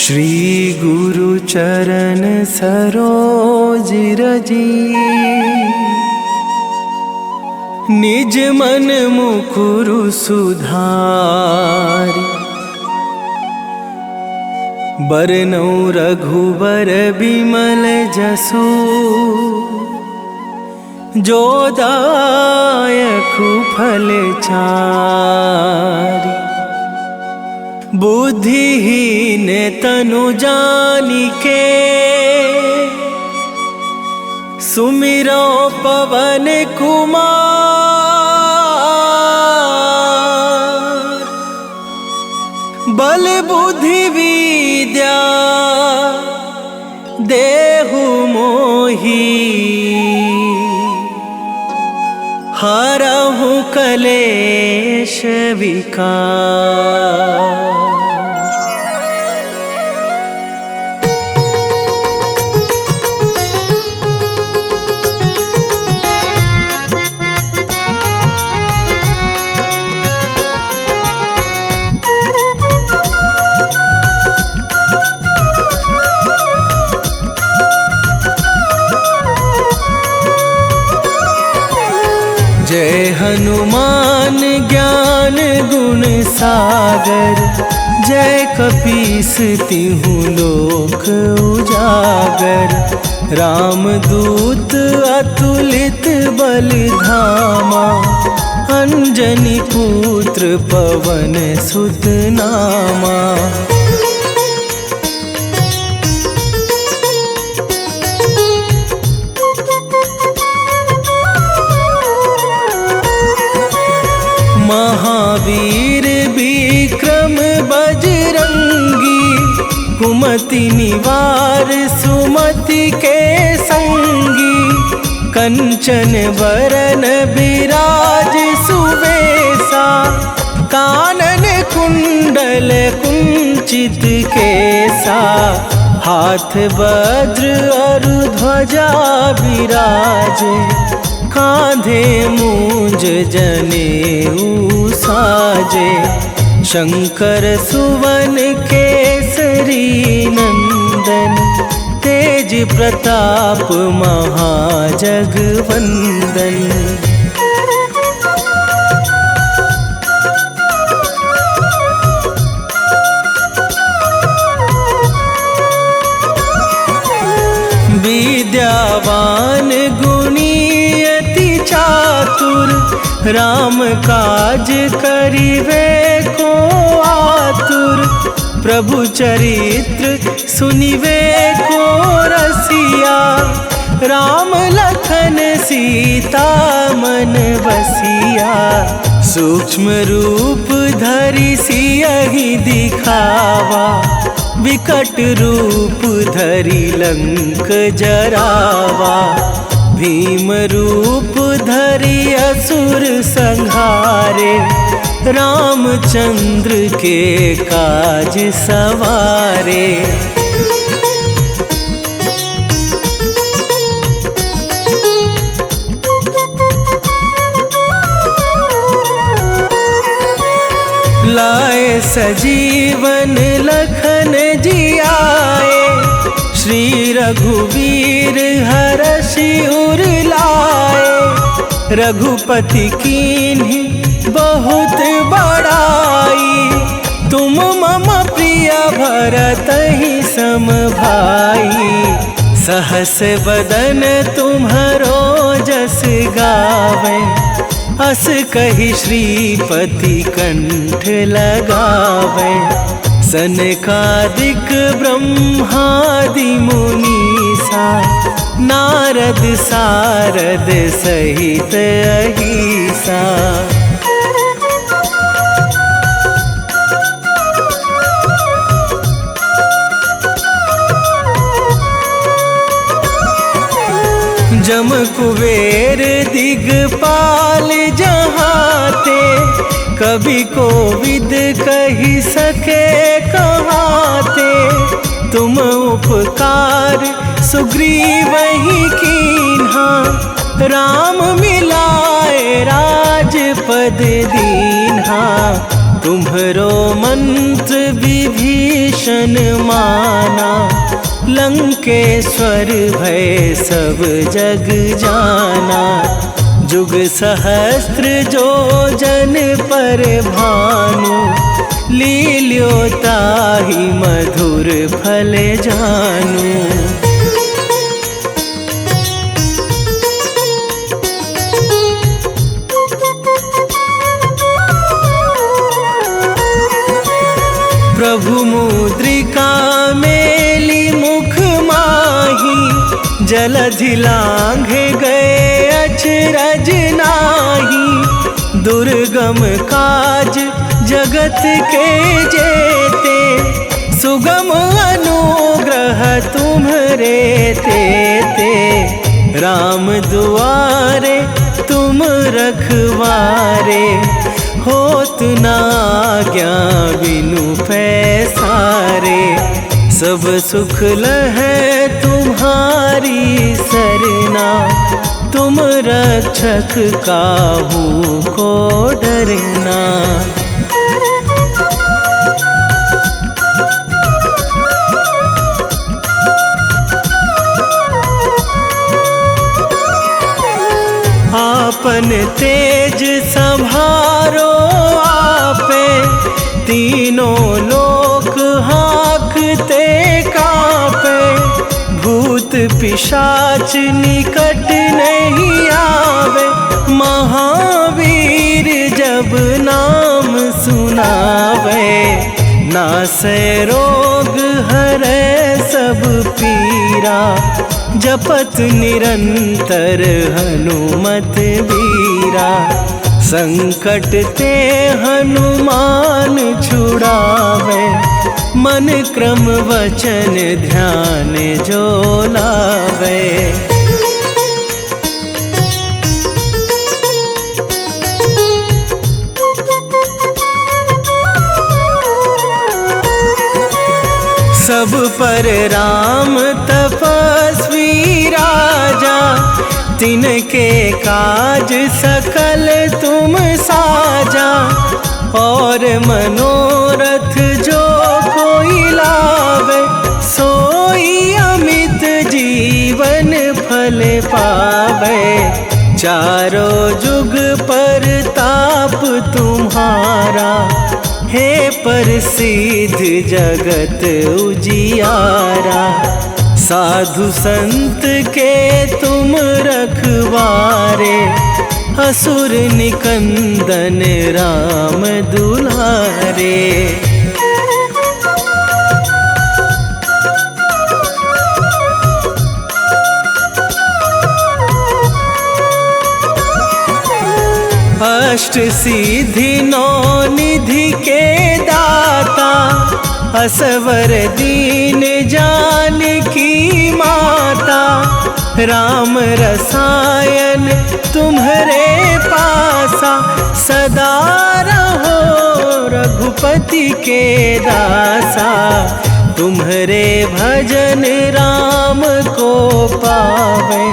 श्री गुरु चरण सरोज रजी, निज मन मुकुरु सुधारि। बरनउँ रघुबर बिमल जसु, जो दायकु फल चारि। बुद्धिहीन तनु जानिके, सुमिरो पवन कुमार। बल बुद्धि विद्या देहु मोहि, हरहु कलेश विकार। जय हनुमान ज्ञान गुण सागर, जय कपीस तिहु लोक उजागर। रामदूत अतुलित बल धामा, अंजनी पुत्र पवन सुत नामा। महावीर विक्रम बजरंगी, कुमति निवार सुमति के संगी। कंचन बरन बिराज सुबेसा, कानन कुंडल कुंचित केसा। हाथ वज्र और ध्वजा बिराजे, कांधे मूंज जनेऊ साजे। शंकर सुवन केसरी नंदन, तेज प्रताप महाजगवंदन। विद्यावान गुणी अति चातुर, राम काज करिवे को आतुर। प्रभु चरित्र सुनिवे को रसिया, राम लखन सीता मन बसिया। सूक्ष्म रूप धरि सियहि दिखावा, विकट रूप धरि लंक जरावा। भीम रूप धरि असुर संहारे, रामचंद्र के काज सवारे। लाए सजीवन लखन जियाए, श्री रघुवीर हरषि उर लाए। रघुपति कीन्ही बहुत बड़ाई, तुम मम प्रिय भरतहि सम भाई। सहस बदन तुम्हरो जस गावे, अस कहि श्रीपति कंठ लगावे। सनकादिक ब्रह्मादि मुनीसा, नारद सारद सहित अहिसा। जम कुबेर दिगपाल जहाते, कभी कोविद कही सके कहाते। तुम उपकार सुग्रीवहि कीन्हा, राम मिलाए राजपद दीन्हा। तुम्हरो मंत्र विभीषण माना, लंकेश्वर भय सब जग जाना। जुग सहस्त्र जो जन पर भानु, लील्यो ताहि मधुर फल जानू। प्रभु मुद्रिका मेली मुख माही, जलधि लांघे गए अचरज नाही। दुर्गम काज जगत के जेते, सुगम अनुग्रह तुम्हरे तेते। राम दुआरे तुम रखवारे, होत न आज्ञा बिनु पैसारे। सब सुख लहै तुम्हारी सरना, तुम रक्षक काहू को डरना। आपन तेज संभारो आपे, तीनों लोक हाँकते कापे। भूत पिशाच निकट नहीं आवे, महावीर जब नाम सुनावे। नासै रोग हरै सब पीरा, जपत निरंतर हनुमत वीरा। संकट ते हनुमान छुड़ावे, मन क्रम वचन ध्यान जो लावे। सब पर राम तपस्वी राजा, तिनके काज सकल तुम साजा। और मनोरथ जो कोई लावे, सोई अमित जीवन फल पावे। चारों जुग पर ताप तुम्हारा, हे प्रसिद्ध जगत उजियारा। साधु संत के तुम रखवारे, असुर निकंदन राम दुलारे। अष्ट सिद्धि नौ निधि के दाता, असवर दीन जानकी माता। राम रसायन तुम्हरे पासा, सदा रहो रघुपति के दासा। तुम्हरे भजन राम को पावे,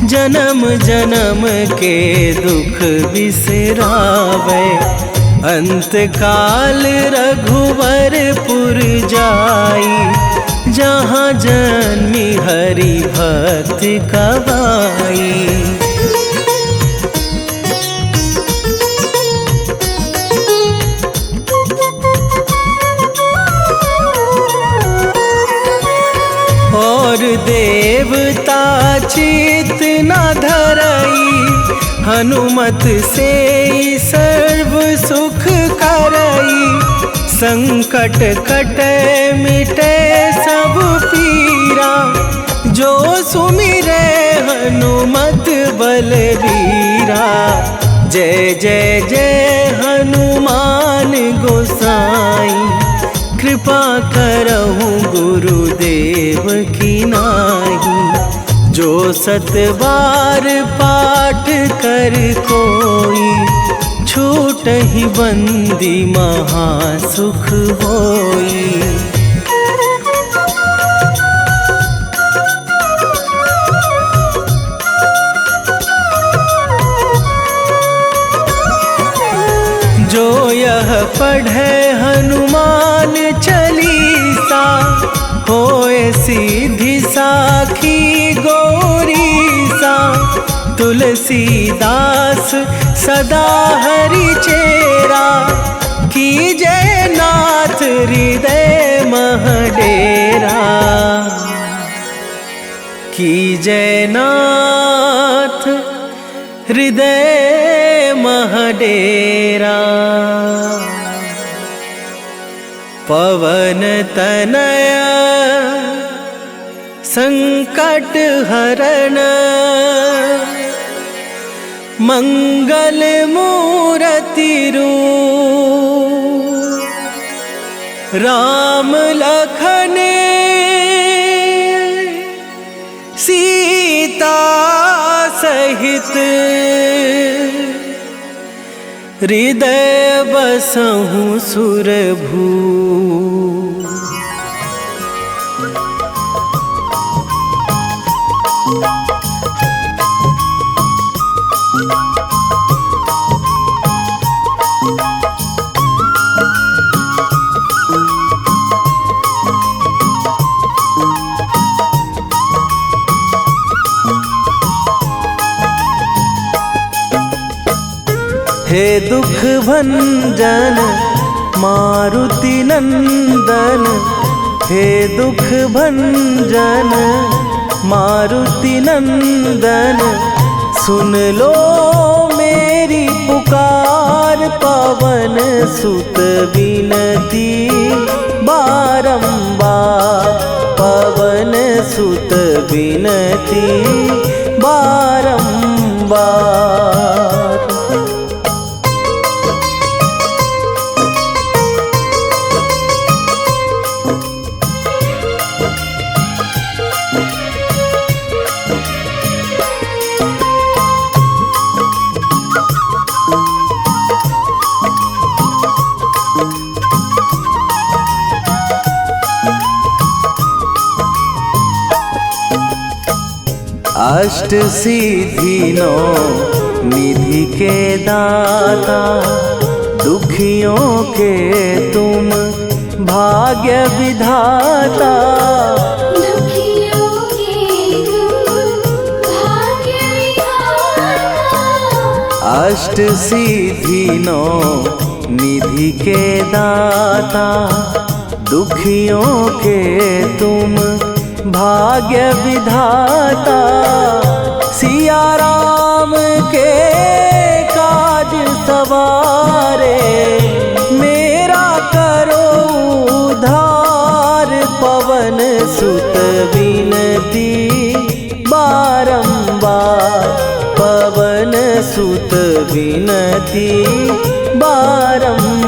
जन्म जन्म के दुख बिसरावे। अंत काल रघुवरपुर जाई, जहाँ जन्मी हरि भक्त कहाई। और देवता चित न धरई, हनुमत से सर्व सुख करई। संकट कटे मिटे सब पीरा, जो सुमिरे हनुमत बलबीरा। जय जय जय हनुमान गोसाई, कृपा करहु गुरुदेव की नाही। जो सत बार पाठ कर कोई, छूटहि बंदी महासुख होई। जो यह पढ़े हनुमान चालीसा, होए सीधी साखी गौरीसा। तुलसीदास सदा हरि चेरा, कीजे नाथ हृदय मह डेरा। कीजे नाथ हृदय मह डेरा। पवन तनया संकट हरण, मंगल मूर्ति रूप। राम लखन सीता सहित, हृदय बसहु सुरभू। हे दुख भंजन मारुति नंदन, हे दुख भंजन मारुति नंदन। सुन लो मेरी पुकार, पवन सुत विनती बारंबार। पवन सुत विनती बारंबार। अष्ट सिद्धि नौ निधि के दाता, दुखियों के तुम भाग्य विधाता। दुखियों के तुम भाग्य विधाता। अष्ट सिद्धि नौ निधि के दाता, दुखियों के तुम भाग्य विधाता। सिया राम के काज सवारे, मेरा करो उद्धार। पवन सुत विनती बारंबार। पवन सुत विनती बारंबार।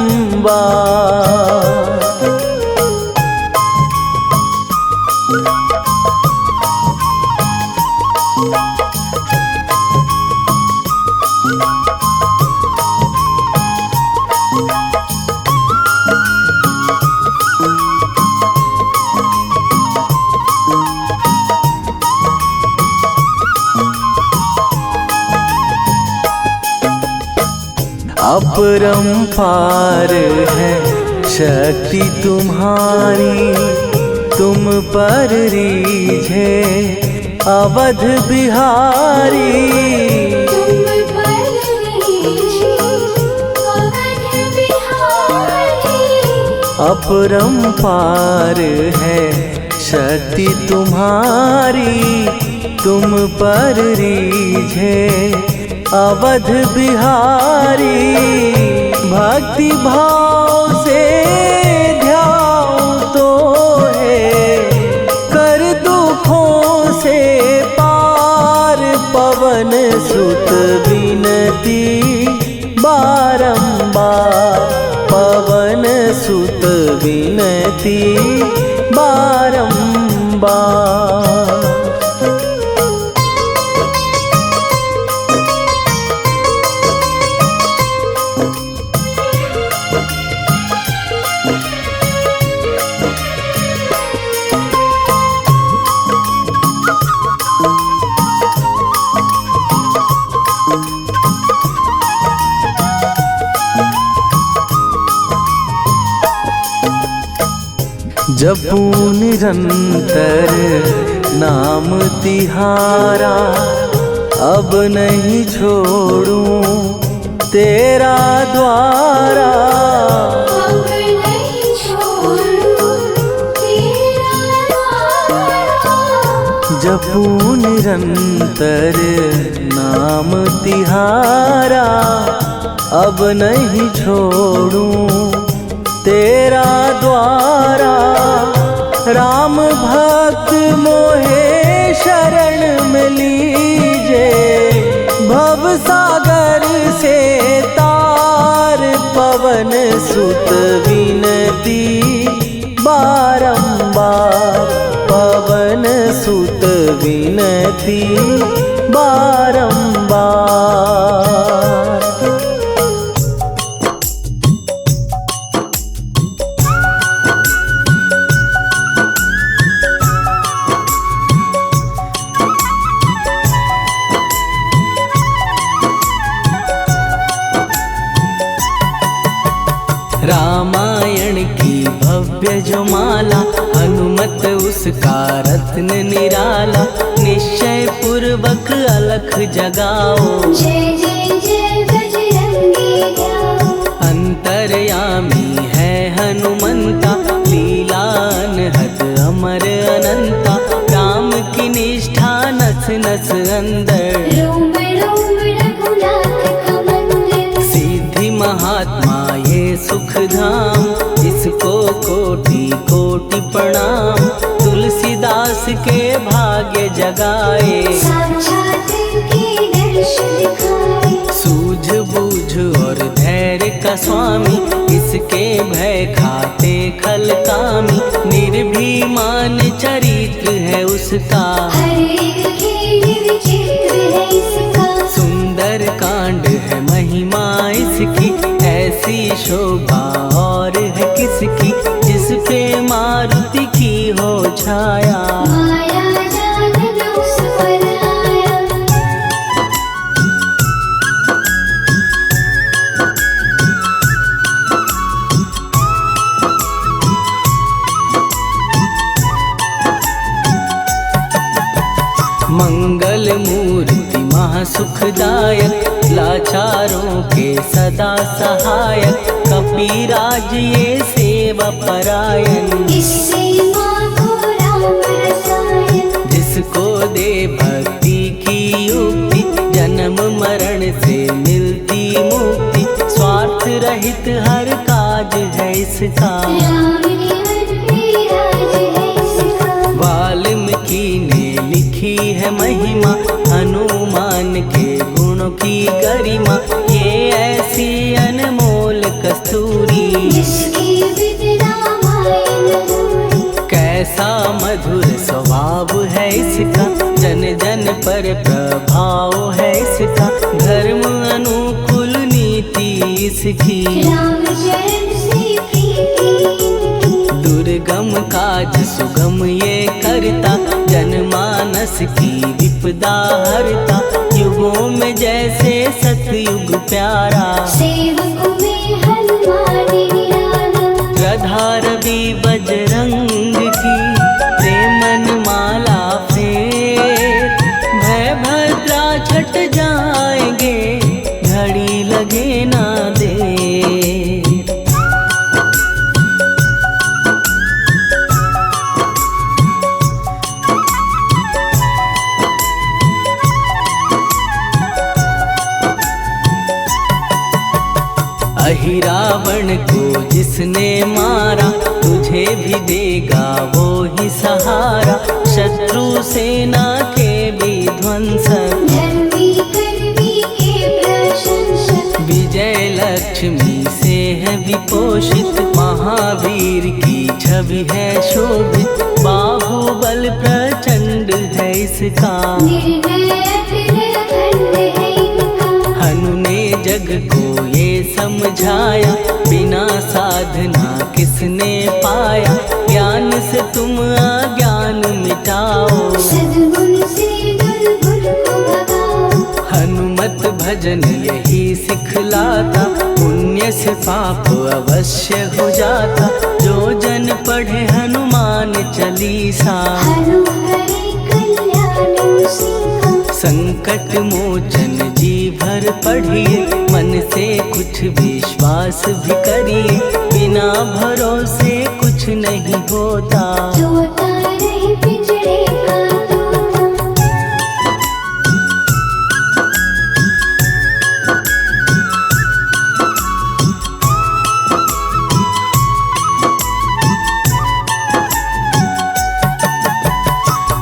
अपरंपार है शक्ति तुम्हारी, तुम पर रीझे अवध बिहारी। तुम पर रीझे अवध बिहारी। अपरंपार है शक्ति तुम्हारी, तुम पर रीझे अवध बिहारी। भक्ति भाव से ध्याओ तो है, कर दुखों से पार। पवन सुत विनती बारंबार। पवन सुत विनती बारंबार। जपू निरंतर नाम तिहारा, अब नहीं छोड़ूं तेरा द्वारा। अब नहीं छोड़ूं तेरा द्वारा। जपू निरंतर नाम तिहारा, अब नहीं छोड़ूं तेरा द्वारा। राम भक्त मोहे शरण में लीजे, भव सागर से तार पवन सुत विनती बारंबार। पवन सुत विनती बारंबार। रामायण की भव्य जो माला, हनुमत उसका रत्न निराला। निश्चय पूर्वक अलख जगाओ, जय जय जय बजरंगी जाओ। अंतर्यामी है हनुमंता, लीला अनहद अमर अनंता। राम की निष्ठा नस नस अंदर, रोम रोम रघुनाथ का मंदिर। सिद्धि महात्मा ये सुख धाम, इसको कोटि कोटि प्रणाम। तुलसीदास के भाग्य जगाए, साक्षात के दर्श दिखाए। सूझ बूझ और धैर्य का स्वामी, इसके भय खाते खल कामी। निर्भीमान चरित्र है उसका, हर एक खेल विचित्र है इसका। सुंदर कांड है महिमा इसकी। ऐसी शोभा और है किसकी, जिस पे मारुति की हो छाया। माया जान जो उस पर आया। मंगल मूर्ति महासुखदायक, लाचारों के सदा सहायक। कपीराज ये सेवा परायण, इससे माँ को राम रसायन। जिसको दे भक्ति की युक्ति, जन्म मरण से मिलती मुक्ति। स्वार्थ रहित हर काज है इसका, राम केवल राज है इसका। वाल्मीकि ने लिखी है महिमा, हनुमान के गुणों की गरिमा। ये ऐसी अनमोल कस्तूरी, जिसकी विद रामायण हुई। कैसा मधुर स्वभाव है इसका, जन जन पर प्रभाव है इसका। धर्म अनुकूल नीति इसकी, राम शरण से प्रीति। दुर्गम काज सुगम ये करता, जनमानस की विपदा हरता। युगों में जैसे सतयुग प्यारा, सेवकों में हनुमान निराला। श्रद्धा रवि बजरंग की, प्रेमन माला फेर। भय भद्रा छट जाएंगे, घड़ी लगे ना देर। अहिरावण को जिसने मारा, तुझे भी देगा वो ही सहारा। शत्रु सेना के विध्वंसक, धर्मी कर्मी के प्रशंसक। विजय लक्ष्मी से है विपोषित। महावीर की छवि है शोभित, बाहुबल प्रचंड है इसका। निर्णय अखंड है इनका। हनु ने जग को ये समझाया, बिना साधना किसने पाया। ज्ञान से तुम अज्ञान मिटाओ, सद्गुण से दुर्गुण को भगाओ। हनुमत भजन यही सिखलाता, पुण्य से पाप अवश्य हो जाता। जो जन पढ़े हनुमान हनुमान चालीसा। हनुमरे कल्याण सीसा। संकट मोचन जी भर पढ़िए, मन से कुछ विश्वास भी करिए, बिना भरोसे कुछ नहीं होता। तोता रहे पिंजरे का तोता।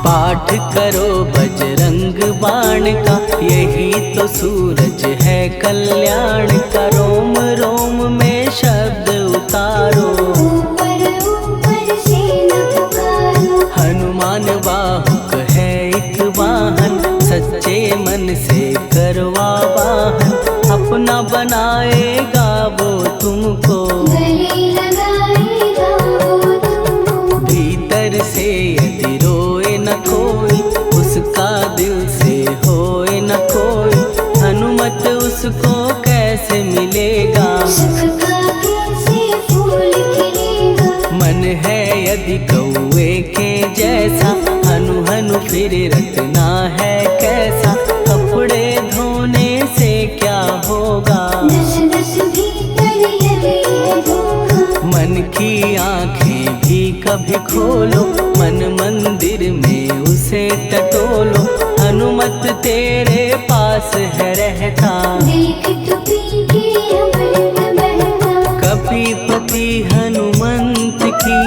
पाठ करो बजरंग बाण का, यही तो सूरज है कल्याण का। रोम रोम में शब्द उतारो, ऊपर ऊपर से न पुकारो। हनुमान बाहुक है एक वाहन, सच्चे मन से करवा वाहन। अपना बनाएगा वो तुमको, गले लगाएगा वो तुमको। भीतर से यदि रोए न कोई, उसका दिल से होए न कोई। हनुमत उसको कैसे मिलेगा, सुख का कैसे फूल खिलेगा। मन है यदि कौए के जैसा, हनु हनु फिर रटना है कैसा। कपड़े धोने से क्या होगा, दस दस भीतर यदि है धोखा। मन की आंखें भी कभी खोलो, मन मंदिर में उसे टटोलो। हनुमत तेरे पास है रहता, देख तो पी के अमृत बहता। कपीपति हनुमंत की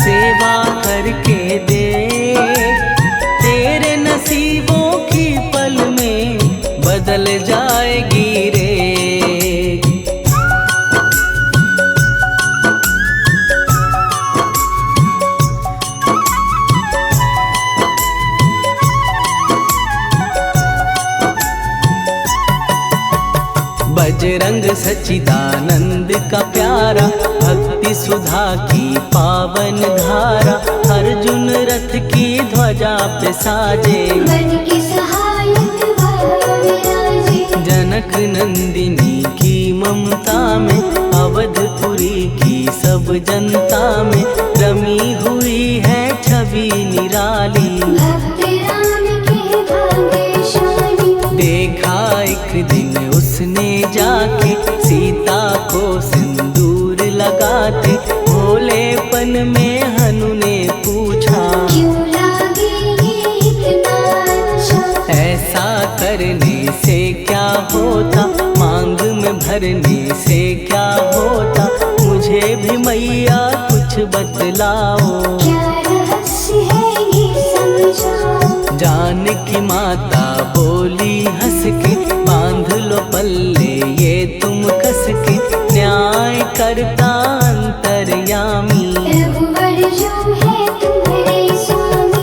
सेवा करके दे, तेरे नसीबों की पल में बदल जाएगी रे। बजरंग सच्चिदानंद का प्यारा, भक्ति सुधा की पावन धारा। अर्जुन रथ की ध्वजा पे साजे, बन के सहायक वह विराजे। जनक नंदिनी की ममता में, अवधपुरी की सब जनता में रमी हुई है छवि निराली। भक्त राम के भाग्यशाली। देखा एक दिन उसने जाके, सीता को सिंदूर लगाते। भोलेपन में हनु ने पूछा, क्यों लागे ये इतना अच्छा। ऐसा करने से क्या होता, मांग में भरने से क्या होता। मुझे भी मैया कुछ बतलाओ, क्या रहस्य है ये समझाओ। जानकी माता बोली हंस के, बांध लो पल्ले ये तुम कस के। न्याय करता अंतर्यामी, रघुवर जो है तुम्हारे स्वामी।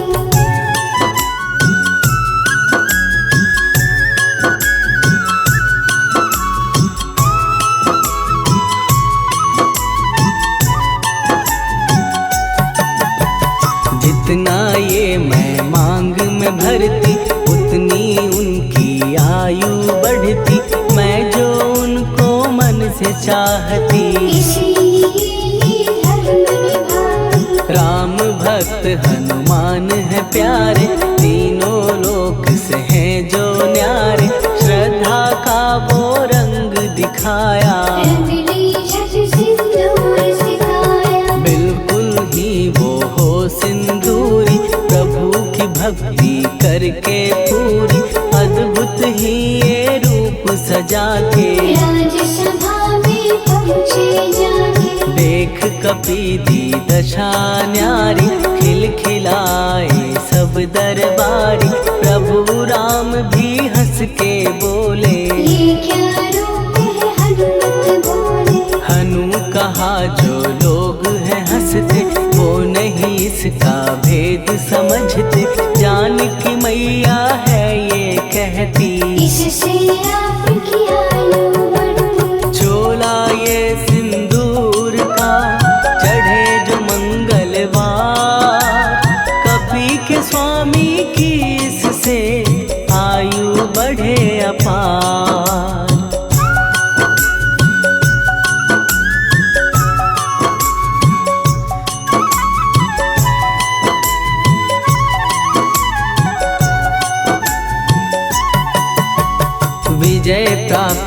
जितना ये मैं मांग में भरती, उतनी उनकी आयु बढ़ती। मैं जो उनको मन से चाहती, इसलिए धर्म निभाती। राम भक्त हनुमान है प्यारे, तीनों लोक से हैं जो न्यारे। श्रद्धा का वो रंग दिखाया, रंगली झट सिंदूर सिखाया। बिल्कुल ही वो हो सिंदूरी, प्रभु की भक्ति करके पूरी। अद्भुत ही ये रूप सजा के, राजसभा में पहुँचे जाके। देख कपीदी दशा न्यारी, खिलखिलाए सब दरबारी। प्रभु राम भी हंस के बोले, ये क्या रूप है हनुमत बोले। हनु कहा जो लोग हैं हंसते, वो नहीं इसका भेद समझते। जानकी मैया है ये कहती, इससे आपकी आयु बढ़ती। चोला ये सिंदूर का चढ़े जो मंगलवार, कपी के स्वामी की इससे आयु बढ़े अपार।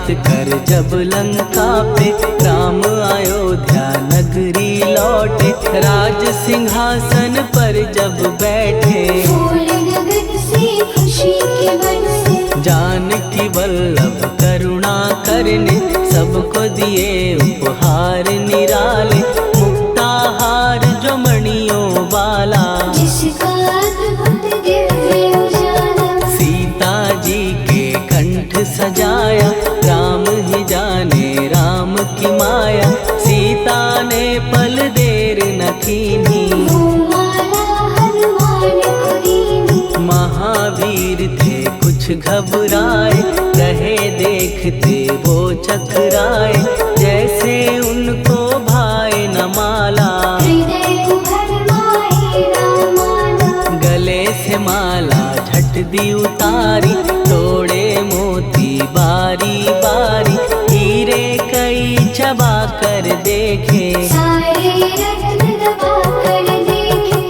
पराजित कर जब लंका पे राम अयोध्या नगरी लौटे, राज सिंहासन पर जब बैठे, फूल गगन से खुशी के बरसे, जानकी वल्लभ करुणा करने सबको दिए उपहार निराले, मुक्ताहार जो मणियों वाला, जिसका अद्भुत दिव्य उजाला, सीता जी के कंठ सजाया, राम ही जाने राम की माया, सीता ने पल देर न कीन्ही, वो माला हनुमान को दीनी, महावीर थे कुछ घबराए, रहे देखते वो चकराए, जैसे उनको भाए न माला, हृदय को भरमाए रामाना, गले से माला झट दी उतारी, तोड़े मोती बारी बारी, हीरे कई चबा कर देखे, सारे रत्न दबा कर देखे,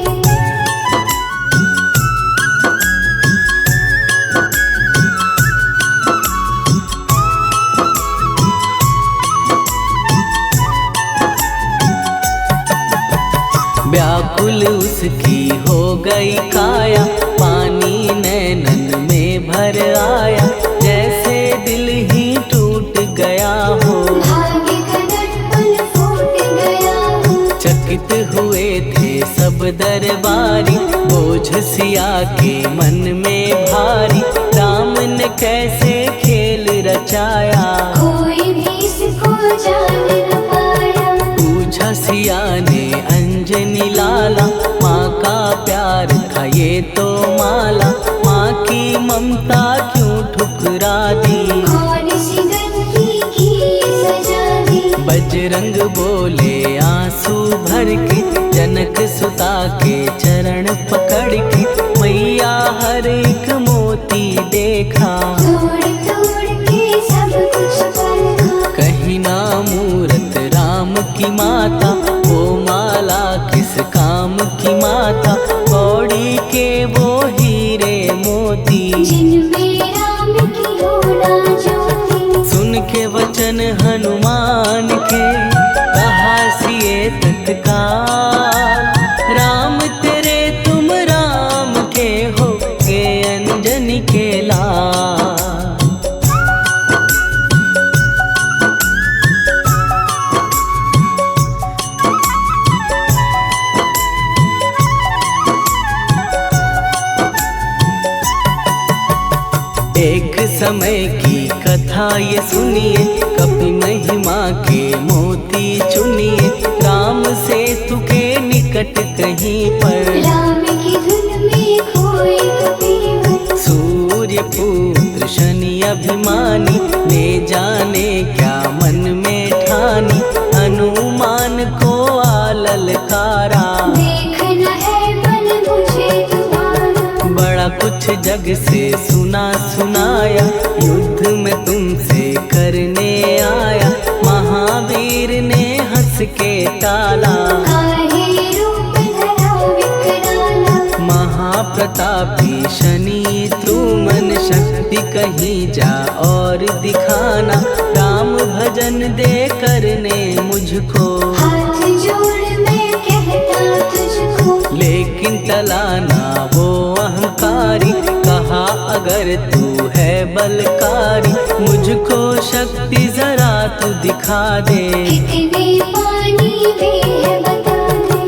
व्याकुल उसकी हो गई काया, पानी नैनन में भर आया, जैसे दिल ही टूट गया हो, भाग्य का दर्पण फूट गया हो, चकित हुए थे सब दरबारी, बोझ सिया के मन में भारी, राम ने कैसे खेल रचाया, कोई भी इसको जान न पाया, पूछा सिया ने अंजनी लाला, माँ का प्यार था ये तो माला, माँ की ममता क्यों ठुकरा दी, कौन सी गलती की सजा दी, बजरंग बोले आंसू भर के, जनक सुता के चरण पकड़ के, मैया हर एक मोती देखा, तोड़ तोड़ के सब कुछ परखा, कहीं ना मूरत राम की माता, वो माला किस काम की माता, कौड़ी के वो हीरे मोती, जिनमें राम की होना ज्योति, सुन के वचन हनुमान के, कहा सिए तत्काल, राम तेरे तुम राम के हो गे अंजनी के लाल। एक समय की कथा ये सुनिए, कपि महिमा के मोती चुनिए, राम सेतु के निकट कहीं पर, राम की धुन में खोए कबीर, सूर्य पुत्र शनि अभिमानी, ले जाने क्या मन में ठानी, हनुमान को ललकारा, देखना है बल मुझे तुम्हारा, बड़ा कुछ जग से सुना सुनाया, युद्ध में तुमसे करने आया, महावीर ने हंस के टाला, काहे रूप धरा विकराला, महाप्रतापी शनि तू मन शक्ति कहीं जा और दिखाना, राम भजन दे करने मुझको, हाथ जोड़ मैं कहता तुझको, लेकिन टला ना वो अहंकारी, कहा अगर तू है बलकारी, मुझको शक्ति जरा तू दिखा दे, कितने पानी भी है बता दे,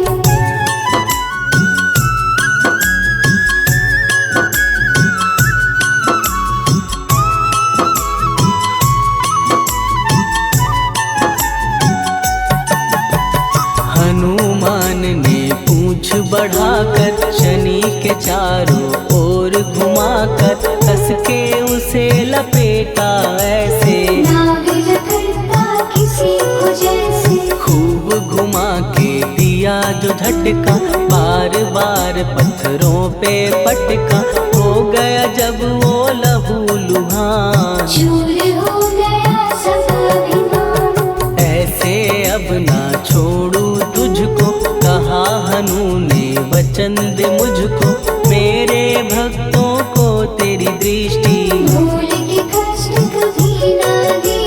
हनुमान ने पूछ बढ़ाकर, शनि के चारों ओर घुमाकर, कस के उसे लपेटा ऐसे, नाग रखता किसी को जैसे, खूब घुमा के दिया जो झटका, बार बार पत्थरों पे पटका, हो गया जब वो लहू लुहान, चूर हो गया सब अभिमान, ऐसे अब ना छोड़ू तुझको, कहा हनु ने वचन दे मुझको, मेरे भक्तों को तेरी दृष्टि, भूल के कष्ट कभी ना दे,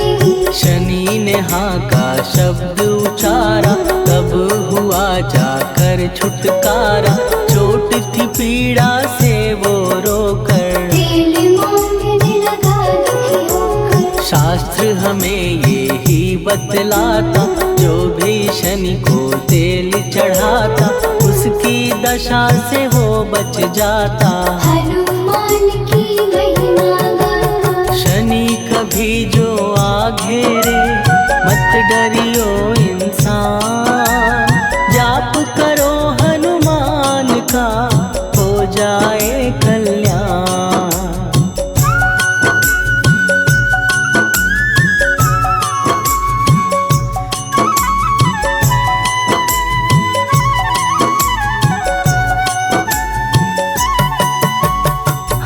यहाँ का शब्द उचारा, तब हुआ जाकर छुटकारा। चोट थी पीड़ा से वो रोकर, तेल मांगने लगा दुखी होकर। शास्त्र हमें ये ही बतलाता, जो भी शनि को तेल चढ़ाता, उसकी दशा से वो बच जाता। हनुमान की महिमा गाता, शनि कभी जो आ घेरे, मत डरियो इंसान। जाप करो हनुमान का, हो जाए कल्याण।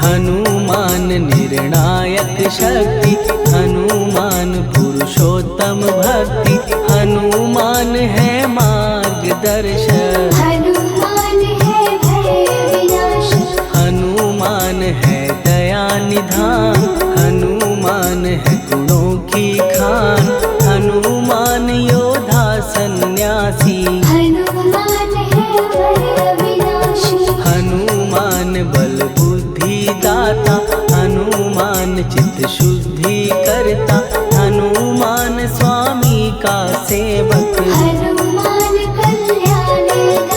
हनुमान निर्णायक शक्ति, हनुमान पुरुषोत्तम भक्ति, हनुमान है मार्गदर्शक। हनुमान है भय विनाशक, हनुमान है दया निधान, हनुमान है गुणों की खान। हनुमान योद्धा सन्यासी, हनुमान है भय विनाशी। हनुमान बल बुद्धि दाता, हनुमान चित्त शुद्धि करता, हनुमान स्वामी का सेवक। हनुमान कल्याणदायक,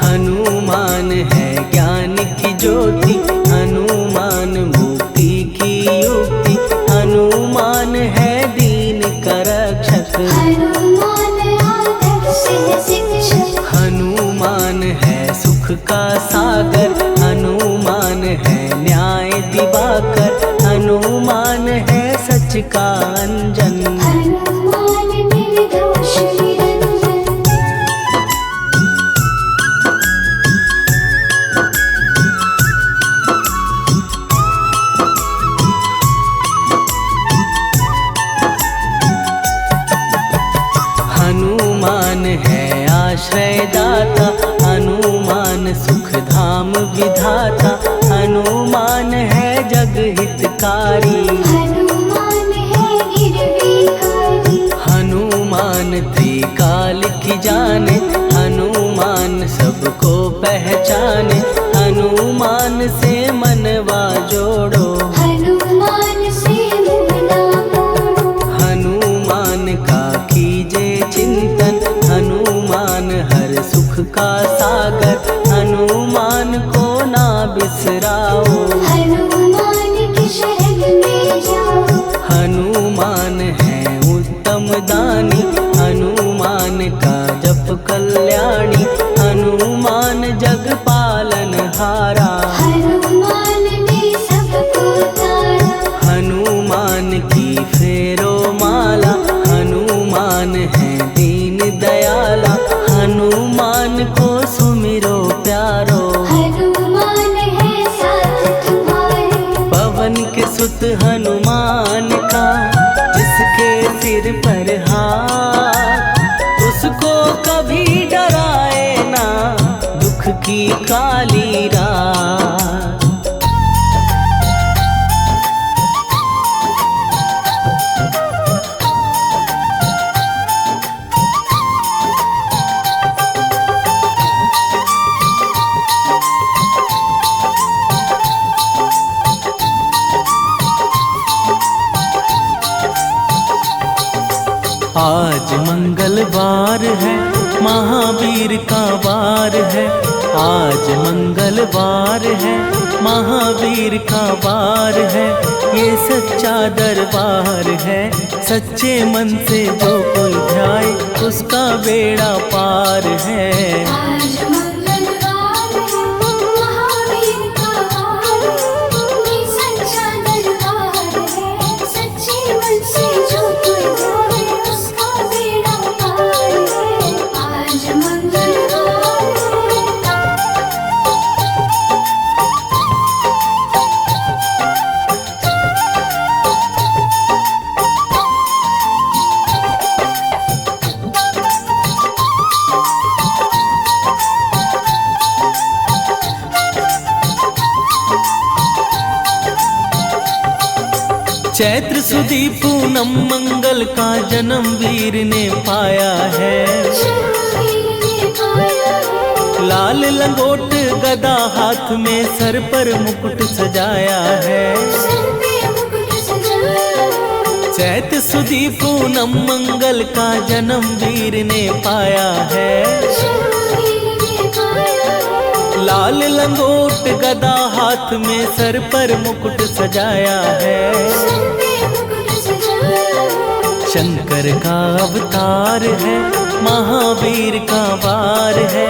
हनुमान है ज्ञान की ज्योति, हनुमान मुक्ति की युक्ति, हनुमान है दीन का रक्षक। हनुमान आदर्श है शिक्षक, हनुमान है सुख का सागर, हनुमान है न्याय दिवाकर, हनुमान है सच का अंजन। हनुमान निर्दोष निरंजन। हनुमान है आश्रयदाता, हनुमान सुख धाम विधाता, हनुमान है जग हितकारी। हनुमान है गिरविकारी, हनुमान त्रिकाल की जाने, हनुमान सबको पहचाने, हनुमान से मनवा जोड़ो। हनुमान से मुँह ना मोड़ो। हनुमान का कीजे चिंतन, हनुमान हर सुख का सागर, हनुमान को ना बिसराओ। हनुमान की शरण में जाओ। हनुमान है उत्तम दानी, हनुमान का जप कल्याणी, हनुमान जग पालन हारा। हनुमान ने सबको तारा, हनुमान की फेरो माला, हनुमान है दीन दयाला, हनुमान को सुमिरो प्यारो। हनुमान है साथ तुम्हारे, पवन के सुत हनुमान का, जिसके सिर पर हाथ, उसको कभी डराए ना दुख की काली रात। आज मंगलवार है, महावीर का वार है। आज मंगलवार है, महावीर का वार है। ये सच्चा दरबार है, सच्चे मन से जो कोई ध्याए, उसका बेड़ा पार है। आज मंगलवार है, महावीर का वार है। ये सच्चा दरबार है, सच्चे मन से जो कोई जाए, उसका बेड़ा पार है। आज मंगलवार है। चैत्र सुद सुदी पूनम मंगल का जन्म वीर ने पाया है। जन्मवीर ने पाया है। लाल लंगोट गदा हाथ में सर पर मुकुट सजाया है। सर पे मुकुट सजाया है। चैत सुदी पूनम मंगल का जन्म वीर ने पाया है। जन्मवीर ने पाया है। लाल लंगोट गदा हाथ में सर पर मुकुट सजाया है। सर पे मुकुट सजाया है। शंकर का अवतार है, महावीर का वार है,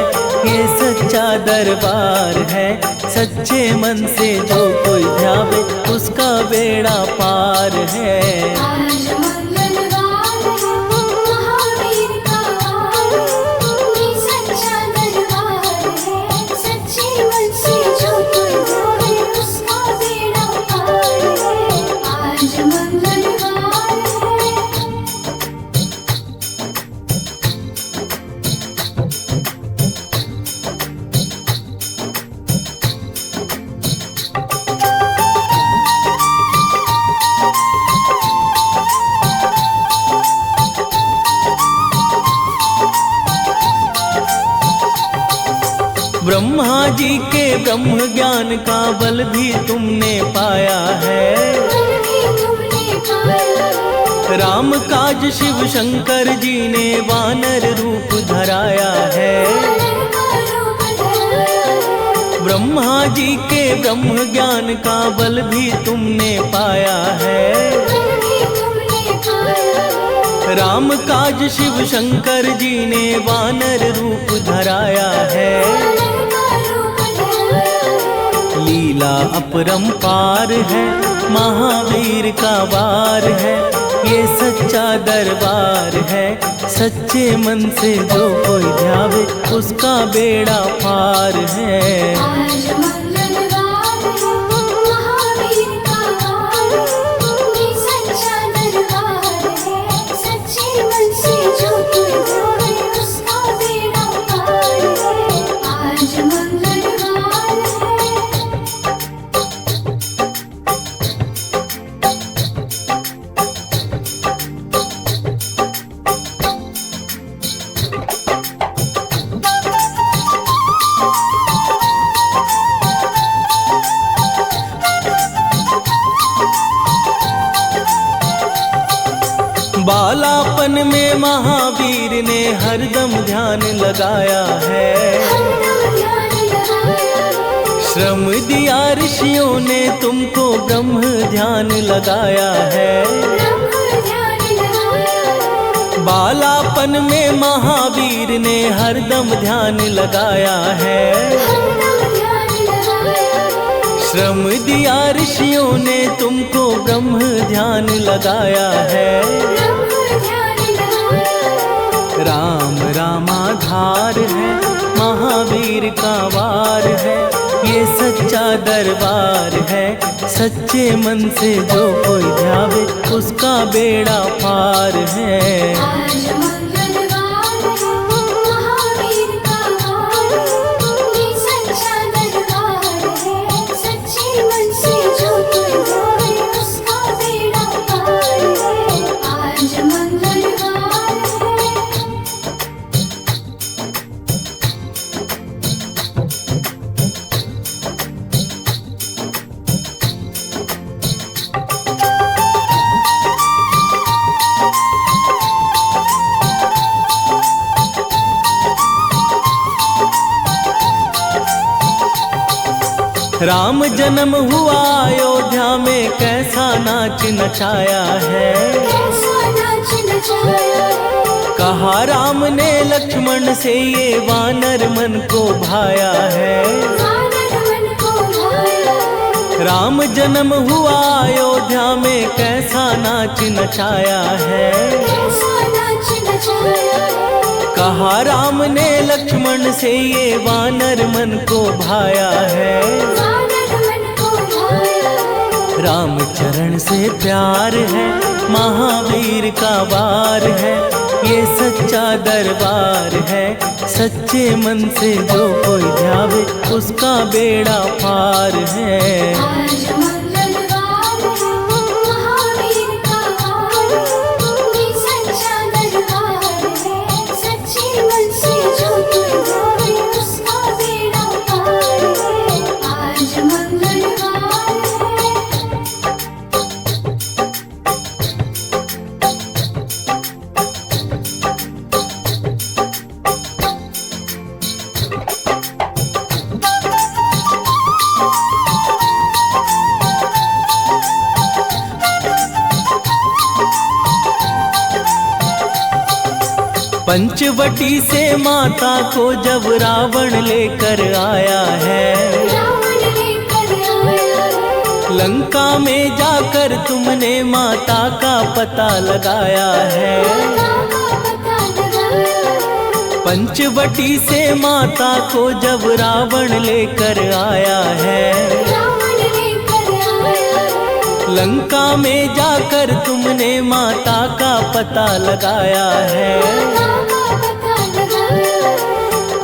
ये सच्चा दरबार है। सच्चे मन से जो कोई ध्यावे उसका बेड़ा पार है। आज मंगलवार है, महावीर का वार है, ये सच्चा दरबार है। सच्चे मन से जो कोई ध्यावे उसका बेड़ा पार है। आज मंगलवार है। ब्रह्मा जी के ब्रह्म ज्ञान का बल भी तुमने पाया है। बल भी तुमने पाया है। राम काज शिव शंकर जी ने वानर रूप धराया है। वानर का रूप धराया है। ब्रह्मा जी के ब्रह्म ज्ञान का बल भी तुमने पाया है। बल भी तुमने पाया है। राम काज शिव शंकर जी ने वानर रूप धराया है। वानर का रूप धराया है। लीला अपरंपार है, महावीर का वार है, ये सच्चा दरबार है। सच्चे मन से जो कोई ध्यावे उसका बेड़ा पार है। आज मंगलवार है, महावीर का वार है, ये सच्चा दरबार है। सच्चे मन से जो कोई ध्यावे उसका बेड़ा पार है। आज मंगलवार है। बालापन में महावीर ने हरदम ध्यान लगाया है। हरदम ध्यान लगाया है। श्रम दिया ऋषियों ने तुमको ब्रह्म ध्यान लगाया है। ब्रह्म ध्यान लगाया है। बालापन में महावीर ने हरदम ध्यान लगाया है। हरदम ध्यान लगाया है। श्रम दिया ऋषियों ने तुमको ब्रह्म ध्यान लगाया है। ब्रह्म ध्यान लगाया है। राम रामाधार है, महावीर का वार है, ये सच्चा दरबार है। सच्चे मन से जो कोई ध्यावे उसका बेड़ा पार है। आज मंगलवार है, महावीर का वार है, ये सच्चा दरबार है। सच्चे मन से जो कोई ध्यावे उसका बेड़ा पार है। आज मंगलवार है। राम जन्म हुआ अयोध्या में कैसा नाच नचाया है। कैसा नाच नचाया है। कहा राम ने लक्ष्मण से ये वानर मन को भाया है। वानर मन को भाया है। राम जन्म हुआ अयोध्या में कैसा नाच नचाया है। कैसा नाच नचाया है। कहा राम ने लक्ष्मण से ये वानर मन को भाया है। वानर मन को भाया है। राम चरण से प्यार है, महावीर का वार है, ये सच्चा दरबार है। सच्चे मन से जो कोई ध्यावे उसका बेड़ा पार है। आज मंगलवार है, महावीर का पंचवटी से माता को जब रावण लेकर आया है, रावण लेकर आया है। लंका में जाकर तुमने माता का पता लगाया है। माता का पता लगाया है। पंचवटी से माता को जब रावण लेकर आया है, रावण लेकर आया है। लंका में जाकर तुमने माता का पता लगाया है। माता का पता लगाया है।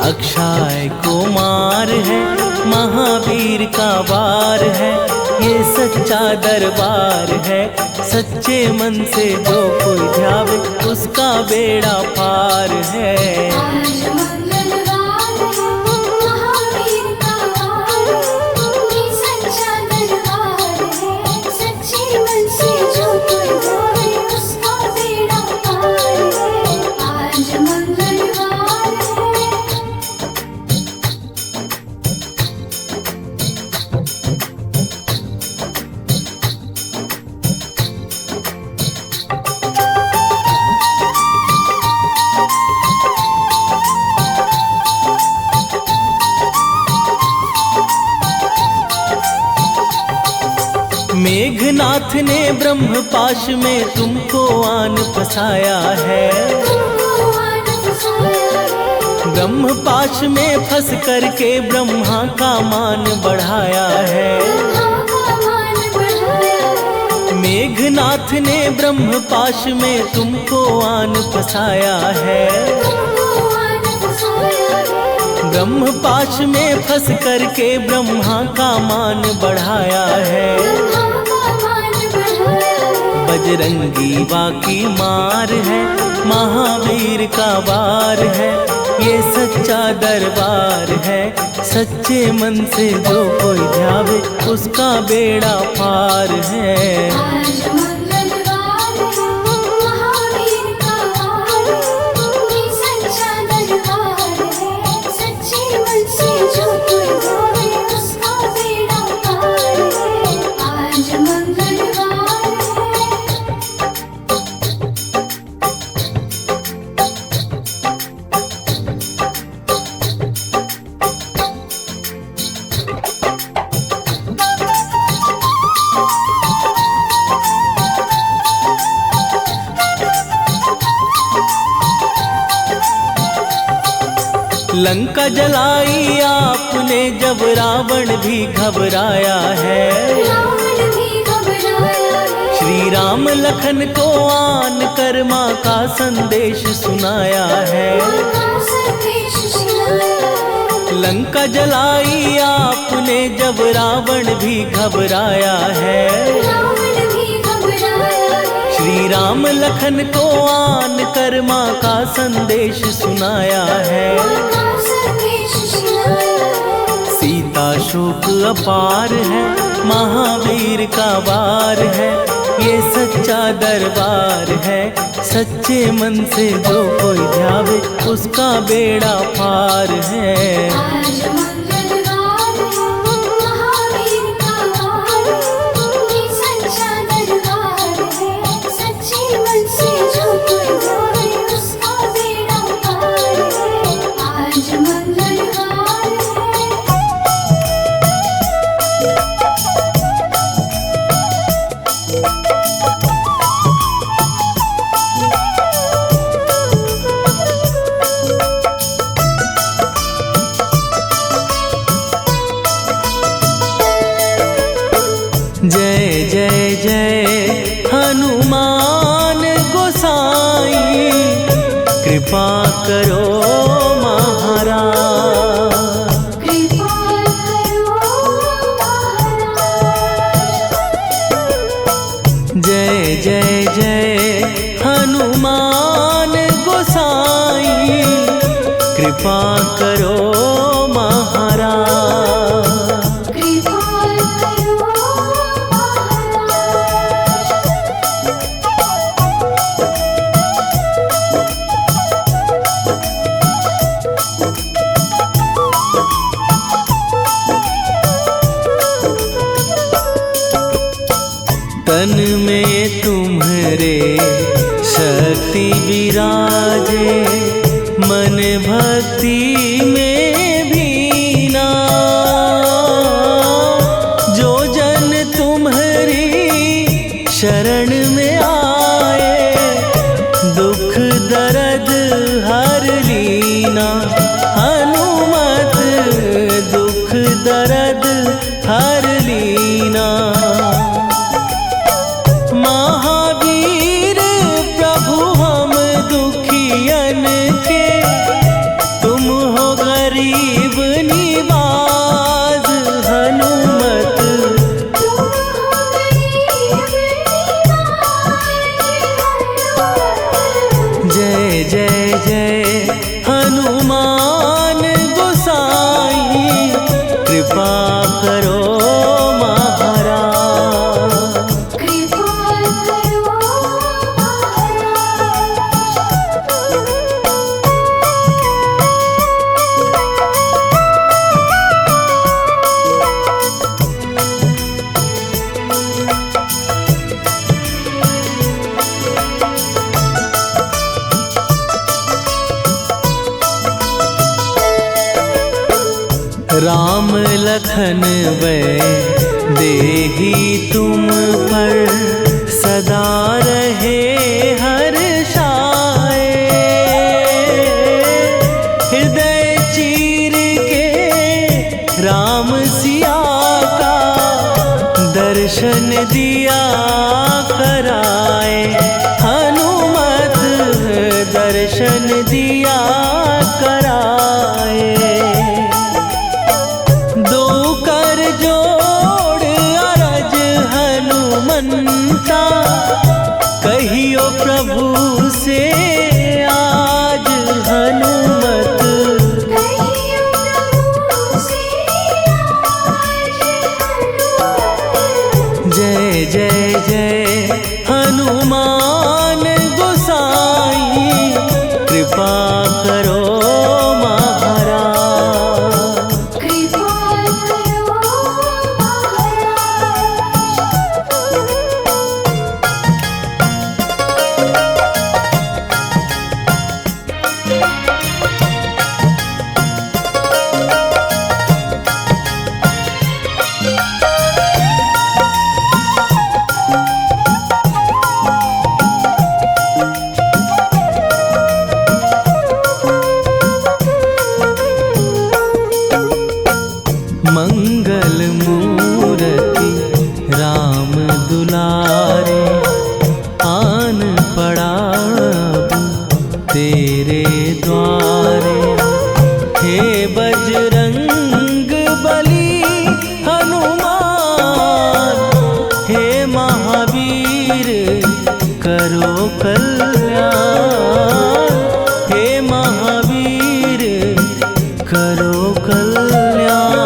अक्षय कुमार है, महावीर का वार है, ये सच्चा दरबार है। सच्चे मन से जो कोई ध्यावे उसका बेड़ा पार है। आज मंगलवार है, महावीर का वार है, ये सच्चा दरबार है। सच्चे मन से जो कोई ध्यावे उसका बेड़ा पार है। आज मंगलवार है। मेघनाथ ने ब्रह्मपाश में तुमको आन फसाया है। तुमको आन फसाया है। ब्रह्मपाश में फंस करके ब्रह्मा का मान बढ़ाया है। ब्रह्मा का मान बढ़ाया है। मेघनाथ ने ब्रह्मपाश में तुमको आन फसाया है। तुमको आन फसाया है। ब्रह्मपाश में फंस करके ब्रह्मा का मान बढ़ाया है। ब्रह्मा का मान बढ़ाया है। बजरंगी बाकी मार है, महावीर का वार है, ये सच्चा दरबार है। सच्चे मन से जो कोई ध्यावे उसका बेड़ा पार है। आज मंगलवार है, महावीर का वार है, ये सच्चा दरबार है। सच्चे मन से जो कोई ध्यावे उसका बेड़ा पार है। आज मंगलवार है। लंका जलाई आपने जब रावण भी घबराया है। रावण भी घबराया है। श्री राम लखन को आन कर माँ का संदेश सुनाया है। माँ का संदेश सुनाया है। लंका जलाई आपने जब रावण भी घबराया है। रावण भी घबराया है। श्री राम लखन को आन कर माँ का संदेश सुनाया है। माँ का संदेश सुनाया है। सीता शोक अपार है, महावीर का वार है, ये सच्चा दरबार है। सच्चे मन से जो कोई ध्यावे उसका बेड़ा पार है। आज मंगलवार है, महावीर का वार है, ये सच्चा दरबार है। सच्चे मन से जो कोई ध्यावे उसका बेड़ा पार है। आज मंगलवार है। जय जय जय हनुमान गोसाई, कृपा करो महाराज। कृपा करो महाराज। जय जय जय हनुमान गोसाई, कृपा करो महाराज। कृपा करो तन में तुम्हारे शक्ति विराजे, भक्ति में भीना, जो जन तुम्हारी शरण में आए, दुख दर्द हर लीना। हनुमत दुख दर्द हर लीना। महावीर प्रभु हम दुखियन के, तुम हो गरीब निवाज। हनुमत जय जय जय हनुमान गोसाई, कृपा करो राम लखन वै देही तुम पर, सदा रहे हर्षाए। हृदय चीर के राम सिया का, दर्शन दिया कराए। हनुमत दर्शन दिया कराए। कहियो प्रभु से आज। हनुमत जय जय जय हनुमान गोसाई, कृपा करो मंगल मूर्ति राम दुलारे, आन पड़ा तेरे द्वारे। हे बजरंग बली हनुमान, हे महावीर करो कल्याण। हे महावीर करो कल्याण।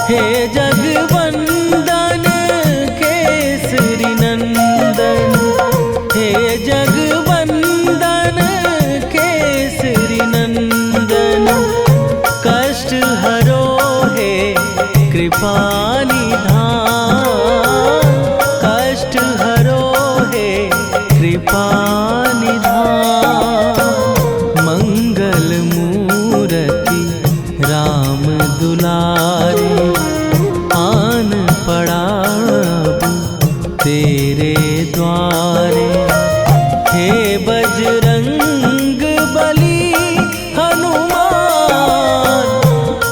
हे जगवंदन केसरी नंदन, हे जगवंदन केसरी नंदन। कष्ट हरो हे कृपा निधान, कष्ट हरो हे कृपा निधान। मंगल मूर्ति राम दुलारे, आन पड़ा तेरे द्वारे। हे बजरंग बली हनुमान,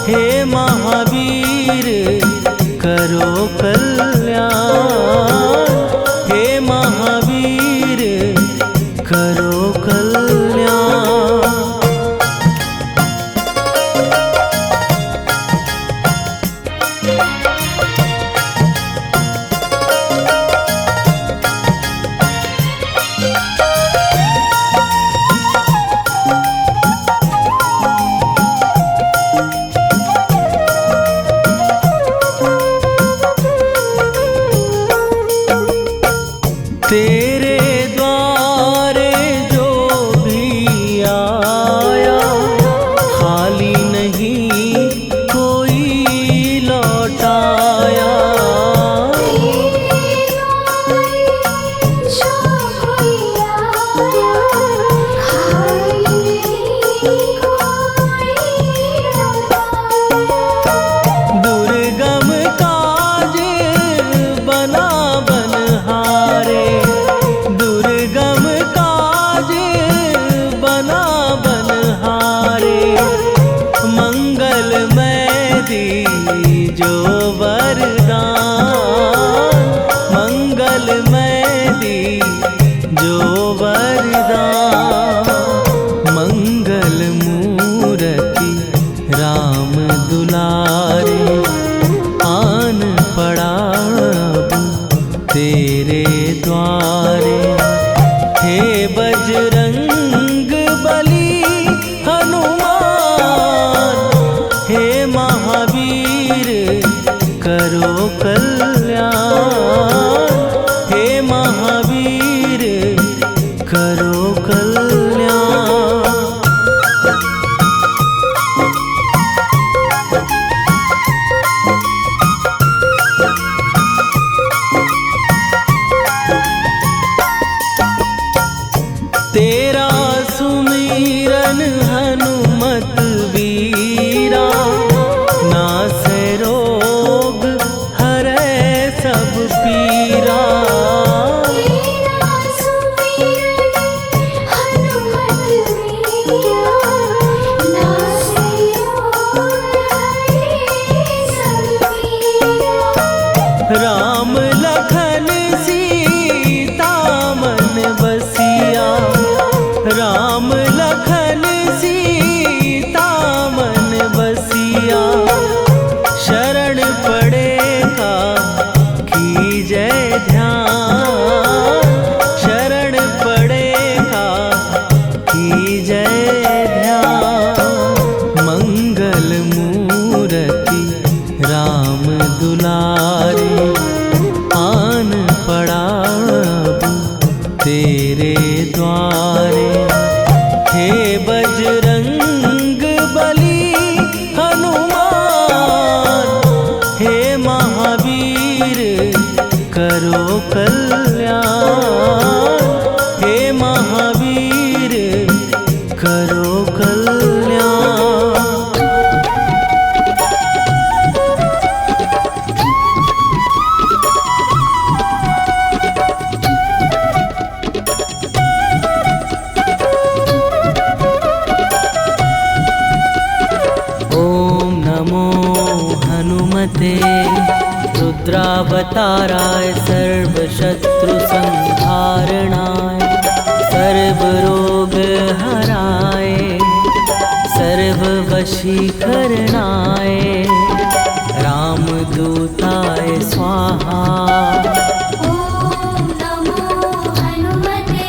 हे महावीर करो कल्याण। हे महावीर करो कल्याण। तेरे द्वारे जो भी आया खाली नहीं कोई लौटाया। दुर्गम काज बना बनहारे, दुर्गम काज बना बनहारे, मंगलमय दीजो वरदान, मंगलमय दीजो वरदान। मंगल मूर्ति राम दुलारे, आन पड़ा अब तेरे द्वारे। हे बजरंग बली हनुमान, हे महावीर करो कल्याण, हे महावीर करो कल्याण। तेरा सुमिरन हनुमत वीरा, नासै रोग हरै सब पीरा। राम लखन सीता मन बसिया, राम लखन सीता मन बसिया। शरण पड़ेगा कीजय ध्यान, शरण पड़ेगा कीजय ध्यान। मंगल मूर्ति राम दुलारे, आन पड़ा अब तेरे द्वारे। हे बजरंग बली हनुमान, हे महावीर करो कल्याण, हे महावीर करो कल्याण। ओम नमो हनुमते रुद्रावताराय सर्वशत्रु संहारणाय, सर्वरोग हराय सर्ववशीकरणाय, रामदूताय स्वाहा। ॐ नमो हनुमते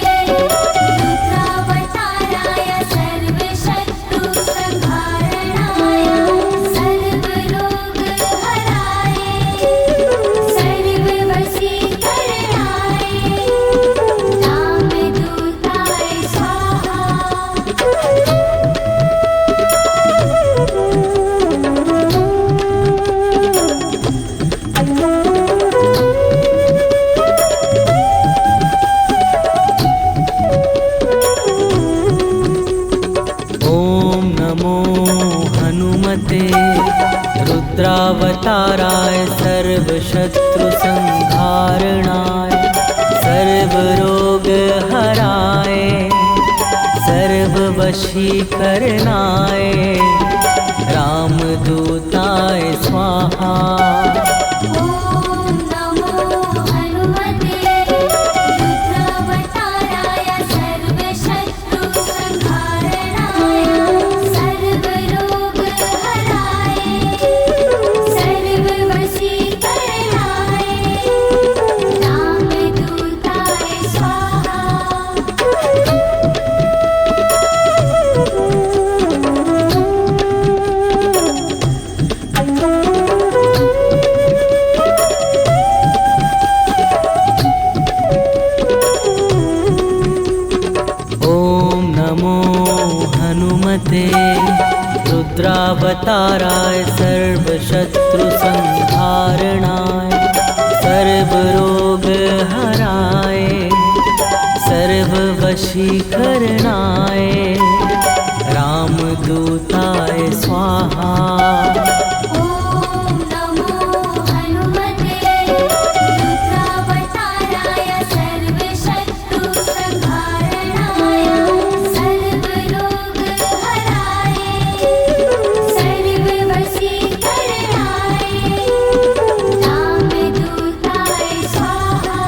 रुद्रावताराय सर्वशत्रु संहारणाय, सर्वरोग हराय सर्ववशीकरणाय, रामदूताय स्वाहा। ओम नमो हनुमते रुद्रावताराय सर्वशत्रु संहारणाय, सर्वरोग हराय सर्ववशीकरणाय, रामदूताय स्वाहा। ॐ नमो हनुमते रुद्रावताराय सर्वशत्रु संहारणाय, सर्वरोग हराय सर्ववशीकरणाय, रामदूताय स्वाहा। रुद्रावताराय सर्वशत्रु संहारणाय सर्वरोग हराय सर्ववशीकरणाय रामदूताय स्वाहा। ॐ नमो हनुमते रुद्रावताराय सर्वशत्रु संहारणाय सर्वरोगहराय सर्ववशीकरणाय रामदूताय स्वाहा।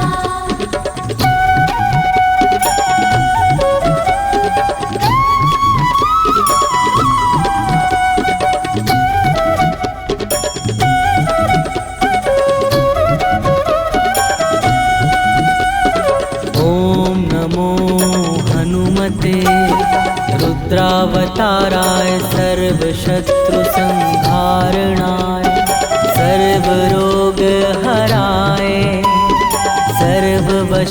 ॐ नमो हनुमते रुद्रावताराय सर्वशत्रु संहारणाय सर्वरोगहराय सर्ववशीकरणाय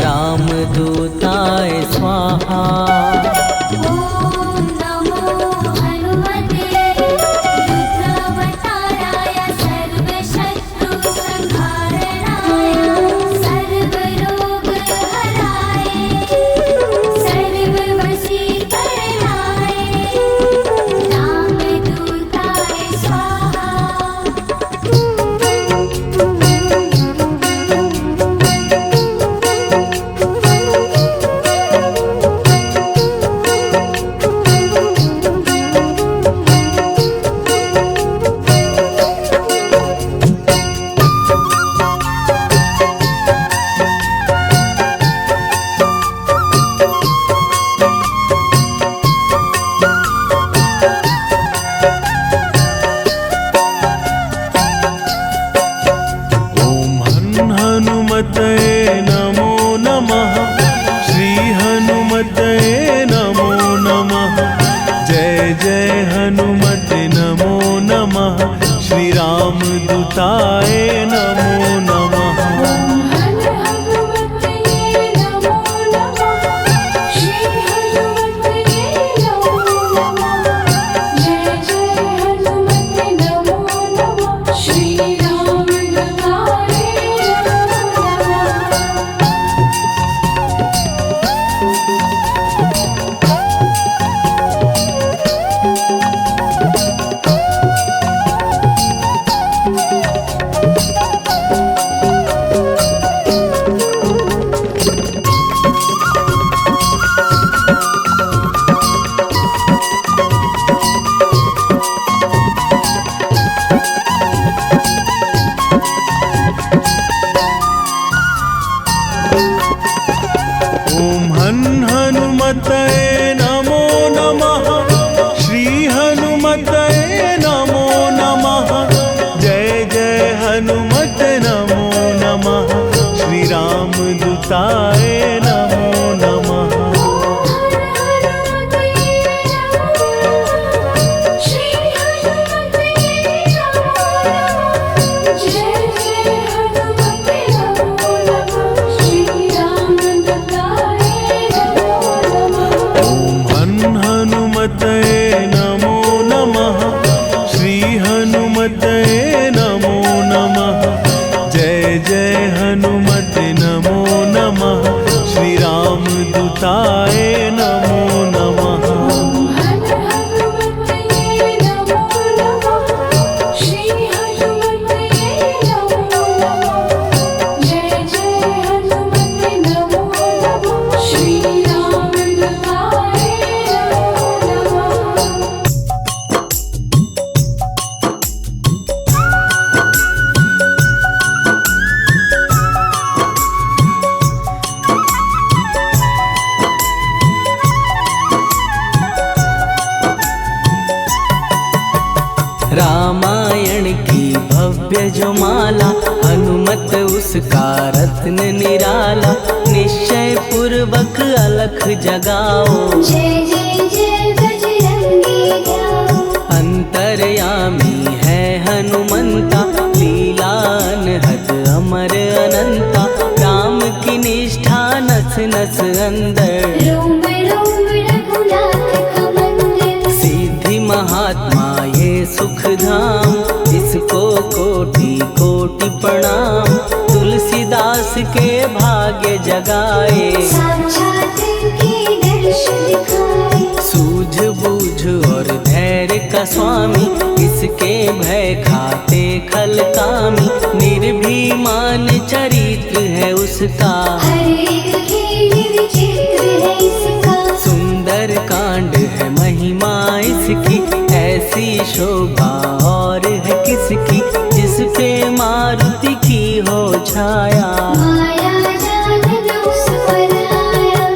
रामदूताय स्वाहा। ॐ नमो हनुमते रुद्रावताराय सर्वशत्रु संहारणाय सर्वरोगहराय सर्ववशीकरणाय रामदूताय स्वाहा। ॐ हनुमतये नमो नमः। श्री हनुमतये नमो नमः। जय जय हनुमते नमो नमः। श्री रामदूताय नमो नमः। ॐ हनुमतये नमो नमः। श्री हनुमतये नमो नमः। जय जय हनुमते नमो नमः। श्री रामदूताय नमो नमः। हनुमतये नमो नमः। श्री हनुमतये नमो नमः। जय जय हनुमते नमो नमः। श्री रामदूताय नमो नमः। रामायण की भव्य जो माला हनुमत उसका रत्न निराला निश्चय पूर्वक अलख जगाओ जय जय जय बजरंगी जाओ। अंतर्यामी है हनुमंता लीला अनहद अमर अनंता राम की निष्ठा नस नस अंदर रोम रोम रघुनाथ का मंदिर ये सुख धाम, इसको कोटि कोटि प्रणाम। तुलसीदास के भाग्य जगाए, साक्षात के दर्श दिखाए। सूझ बूझ और धैर्य का स्वामी, इसके भय खाते खल कामी। निर्भीमान चरित्र है उसका, हर एक खेल विचित्र है इसका। सुंदर कांड है महिमा इसकी, ऐसी शोभा और है किसकी। जिस पे मारुति की हो छाया, माया जान उस पर आया।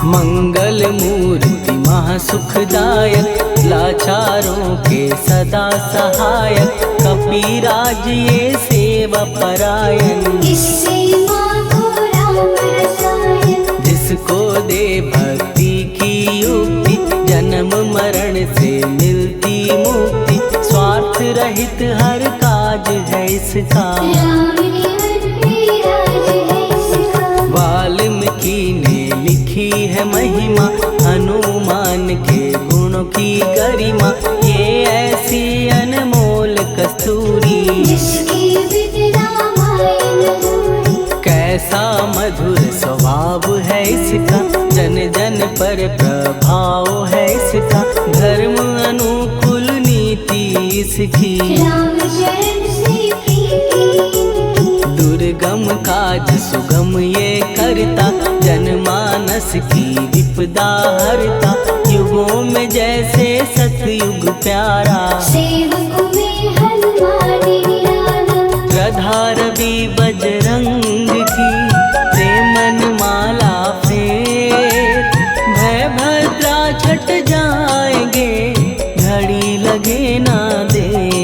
मंगल मूर्ति महासुखदायक, लाचारों के सदा सहायक। कपिराज ये सेवा परायण, इससे माँ को राम रसायन। जिसको दे भक्ति की युक्ति, जन्म मरण से मिलती मुक्ति। स्वार्थ रहित हर काज है इसका, राम केवल पे राज है इसका। वाल्मीकि ने लिखी है महिमा, हनुमान के गुणों की गरिमा। ये ऐसी अनमोल कस्तूरी, जिसके बिन रामायण अधूरी। कैसा मधुर स्वभाव है इसका, जन जन पर प्रभाव है इसका। धर्म अनुकूल नीति इसकी, राम शरण से प्रीति। दुर्गम काज सुगम ये करता, जनमानस की विपदा हरता। युगों में जैसे सतयुग प्यारा, सेवक में हनुमान निराला। श्रद्धा रवि बजरंग की, प्रेमन माला फेर। भय भद्रा छट जाएंगे, घड़ी लगे ना देर।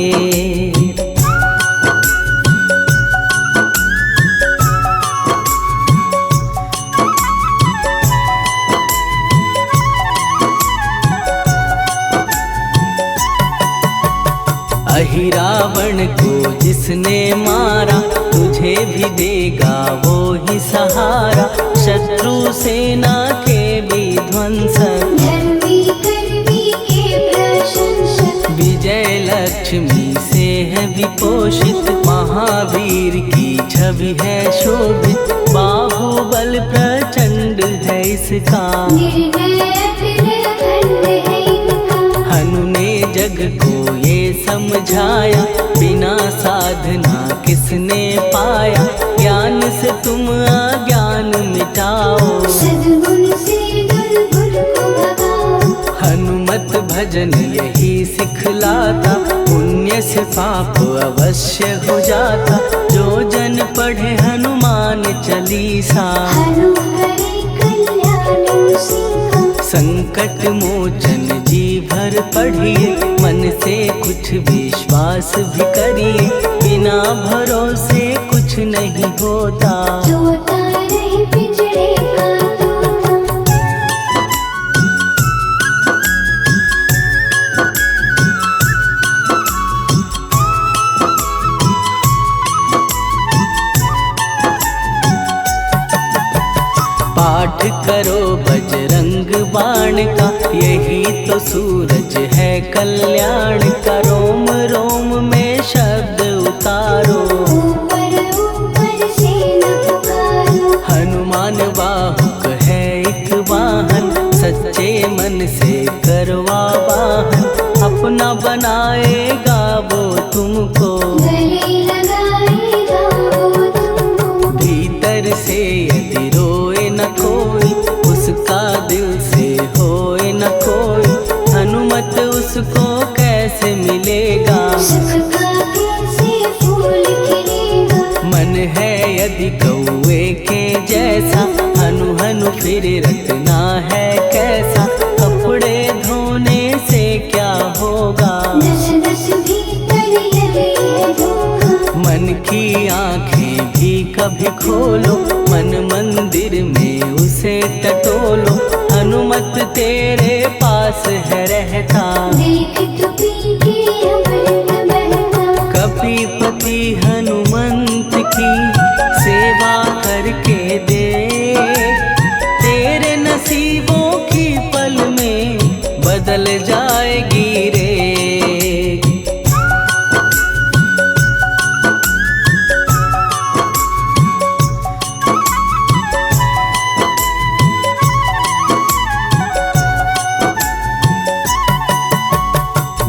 अहिरावण को जिसने मारा, तुझे भी देगा वो ही सहारा। शत्रु सेना के विध्वंसक, धर्मी कर्मी के प्रशंसक। विजय लक्ष्मी से है विपोषित। महावीर की छवि है शोभित, बाहुबल प्रचंड है इसका। निर्णय अखंड है इनका। हनु ने जग को ये समझाया, बिना साधना किसने पाया। ज्ञान से तुम अज्ञान मिटाओ, सद्गुण से दुर्गुण को भगाओ। हनुमत भजन यही सिखलाता, पुण्य से पाप अवश्य हो जाता। जो जन पढ़े हनुमान चालीसा, हनु करे कल्याण उसी का। संकट मोचन जी भर पढ़िए, मन से कुछ विश्वास भी करिए। बिना भरोसे कुछ नहीं होता, तोता रहे पिंजरे का तोता। पाठ करो बजरंग बाण का, यही तो सूरज है कल्याण का। रोम रोम में शब्द उतारो, ऊपर ऊपर से न पुकारो। हनुमान बाहुक है एक वाहन, सच्चे मन से करवा वाहन। अपना बनाएगा वो तुमको, गले लगाएगा वो तुमको। भीतर से यदि रोए न कोई, उसका दिल से होए न कोई। हनुमत उसको कैसे मिलेगा, सुख का कैसे फूल खिलेगा। मन है यदि कौवे के जैसा, हनु हनु फिर रखना है कैसा। कपड़े धोने से क्या होगा, दस दस भीतर यदि है धोखा। मन की आंखें भी कभी खोलो, मन मंदिर में उसे टटोलो। हनुमत तेरे पास है रहता, देख तो पी के अमृत बहता। हनुमंत की सेवा करके दे, तेरे नसीबों की पल में बदल जाएगी रे।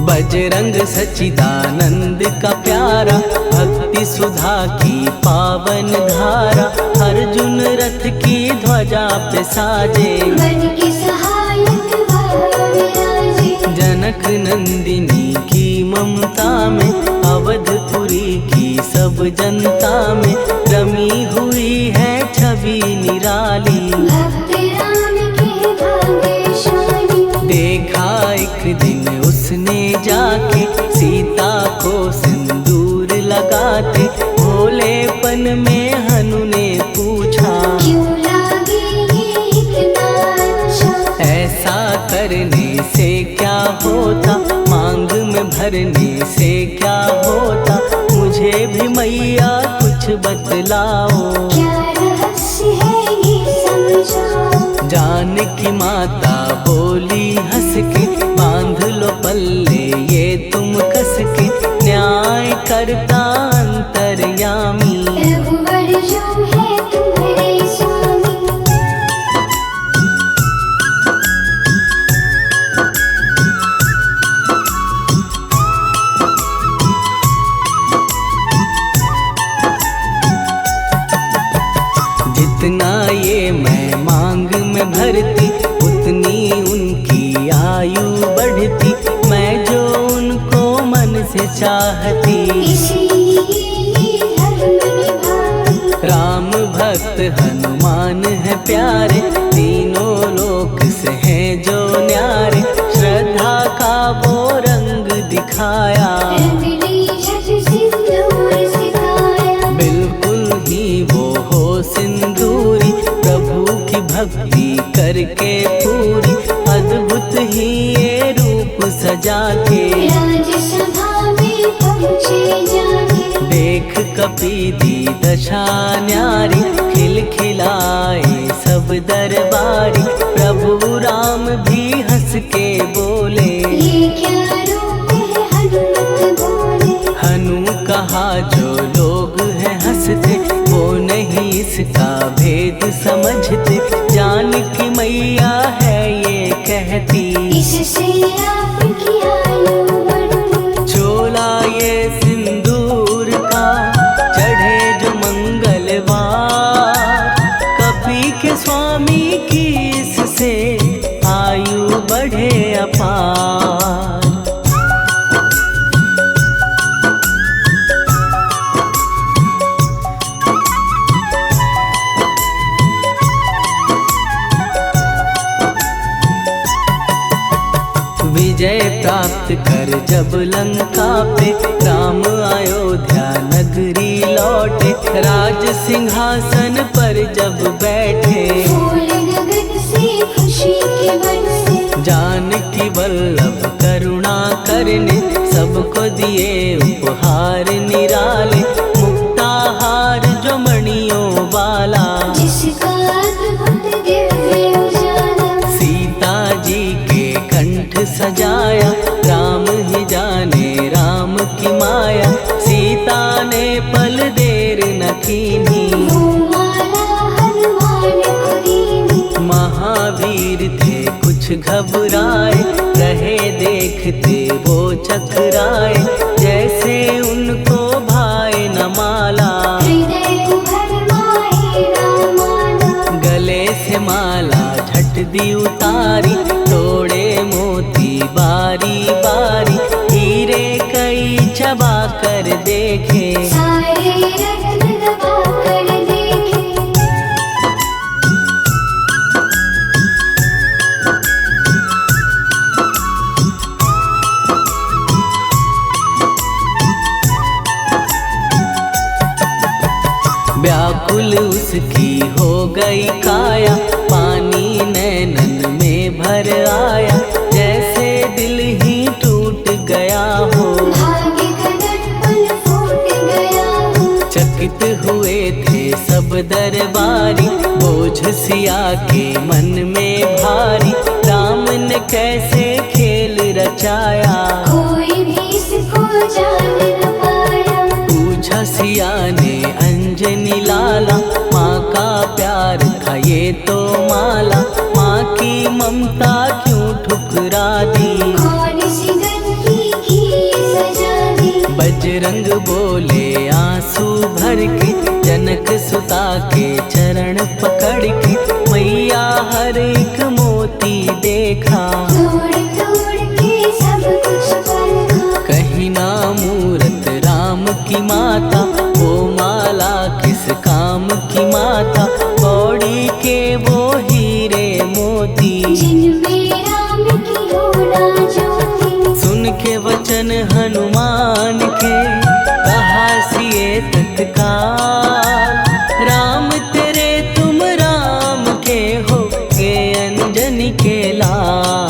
बजरंग सच्चिदानंद का प्यारा, भक्ति सुधा की पावन धारा, अर्जुन रथ की ध्वजा पे साजे, बन के सहायक वह विराजे। जनक नंदिनी की ममता में, अवधपुरी की सब जनता में रमी हुई है छवि निराली। भक्त राम के भाग्यशाली, देखा एक दिन उसने जाके सीता को सिंदूर लगाते, भोलेपन में हनु ने पूछा क्यों लागे ये इतना अच्छा। ऐसा करने से क्या होता, मांग में भरने से क्या होता, मुझे भी मैया कुछ बतलाओ। क्या रहस्य है ये समझाओ। जानकी माता बोली हंस के, बांध लो पल्ले ये तुम कस के, न्याय करता अंतर्यामी। रघुवर जो है तुम्हारे स्वामी। जितना ये मैं मांग में भरती, उतनी उनकी आयु बढ़ती, मैं जो उनको मन से चाहती। इसलिए धर्म निभाती, राम भक्त हनुमान है प्यारे, तीनों लोक से हैं जो न्यारे, श्रद्धा का वो रंग दिखाया, रंगली झट सिंदूर सिखाया। बिल्कुल ही वो हो सिंदूरी, प्रभु की भक्ति करके पूरी, अद्भुत ही ये रूप सजा के, राजसभा में पहुँचे जाके। देख कपीदी दशा न्यारी, खिलखिलाए सब दरबारी, प्रभु राम भी हंस के बोले। ये क्या रूप है हनुमत बोले। हनु कहा जो लोग हैं हंसते, वो नहीं इसका भेद समझते, जानकी मैया है ये कहती, इससे आपकी आयु बढ़ती। चोला ये सिंदूर का चढ़े जो मंगलवार, कपी के स्वामी की इससे आयु बढ़े अपार। विजय प्राप्त कर जब लंका पे, राम अयोध्या नगरी लौटे, राज सिंहासन पर जब बैठे, फूल गगन से खुशी के बरसे। जानकी वल्लभ करुणा करने, सबको दिए उपहार निराले, मुक्ताहार जो मणियों वाला, जिसका अद्भुत दिव्य उजाला। सीता जी के कंठ सजाया, राम ही जाने राम की माया, सीता ने पल देर न कीन्ही, वो माला हनुमान को दीनी। महावीर थे कुछ घबराए, रहे देखते वो चकराए, जैसे उनको भाए न माला, हृदय को भरमाए रामाला। गले से माला झट दी उतारी, तोड़े मोती बारी बारी, हीरे कई चबा कर देखे, सारे रत्न दबा कर देखे। व्याकुल उसकी हो गई काया, पानी नैनन में भर आया, जैसे दिल ही टूट गया हो, भाग्य का दर्पण फूट गया चकित हुए थे सब दरबारी, बोझ सिया के मन में भारी। राम ने कैसे खेल रचाया, कोई भी इसको जान न पाया। पूछा सिया ने अंजनी लाला, माँ का प्यार था ये तो माला। माँ की ममता क्यों ठुकरा दी, कौन सी गलती की ये सजा दी। बजरंग बोले आंसू भर के, जनक सुता के चरण पकड़ के। मैया हर एक मोती देखा, तोड़ तोड़ के सब कुछ परखा। कहीं ना मूरत राम की माता, वो माला किस काम की माता। कौड़ी के वो हीरे मोती, जिनमें राम की होना ज्योति। सुन के वचन हनुमान के, कहा सिए तत्काल। राम तेरे तुम राम के हो गे अंजनी के लाल।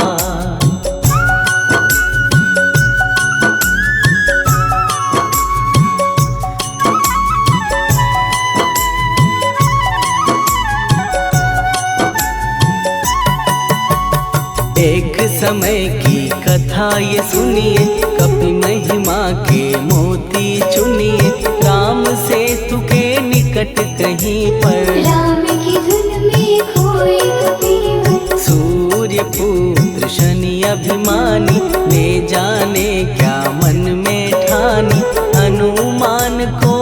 एक समय की कथा ये सुनिए, कपि महिमा के मोती चुनिए। राम सेतु के निकट कहीं पर, राम की धुन में खोए कबीर। सूर्य पुत्र शनि अभिमानी, ले जाने क्या मन में ठानी। हनुमान को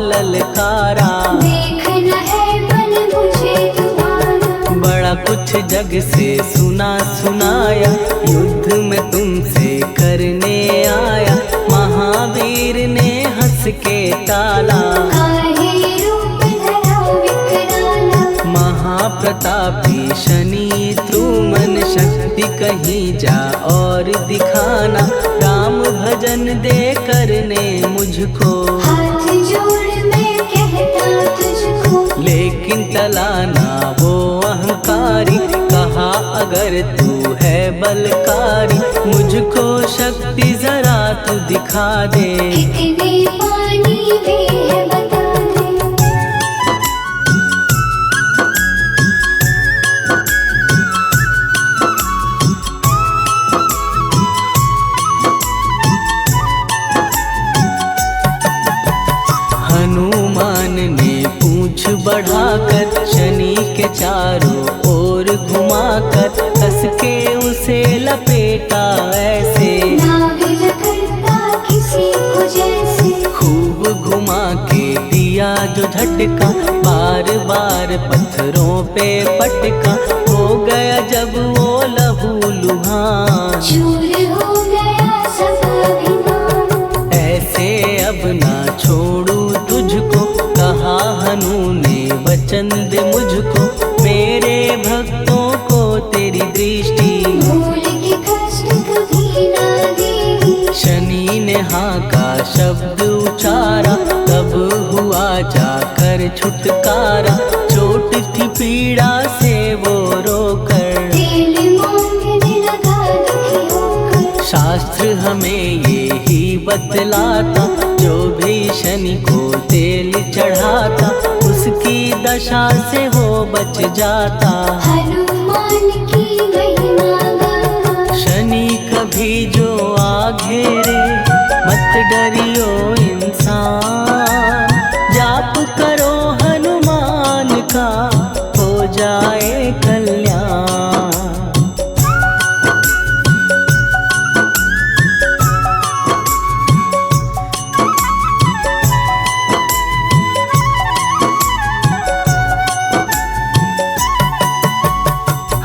ललकारा, देखना है बल मुझे तुम्हारा। बड़ा कुछ जग से सुना सुनाया, युद्ध में तुमसे करने आया। महावीर ने हंस के टाला, काहे रूप धरा विकराला। महाप्रतापी शनि तू मन शक्ति कहीं जा और दिखाना। राम भजन दे करने मुझको, हाथ जोड़ मैं कहता तुझको। लेकिन टला ना वो अहंकारी। कहा अगर तू है बलकारी, मुझको शक्ति जरा तू दिखा दे। कितने पानी में है बता दे। हनुमान ने पूंछ बढ़ाकर, शनि के चारों ओर घुमाकर। कस के उसे लपेटा ऐसे, नाग करता किसी को जैसे। खूब घुमा के दिया जो झटका, बार बार पत्थरों पे पटका। हो गया जब वो लहू लुहान, चूर हो गया सब अभिमान। ऐसे अब ना छोड़ू तुझको। कहा हनु ने वचन दे मुझको, मेरे भक्तों को तेरी दृष्टि। भूल के कष्ट कभी ना देगी। शनि ने हाँ का शब्द उचारा, तब हुआ जाकर छुटकारा। चोट थी पीड़ा से वो रोकर, तेल मांगने लगा दुखी होकर। शास्त्र हमें ये ही बतलाता, जो भी शनि को तेल चढ़ाता, उसकी दशा से वो बच जाता। हनुमान की महिमा गाथा। शनि कभी जो आ घेरे, मत डरियो इंसान। जाप करो हनुमान का, हो जाए कल्याण।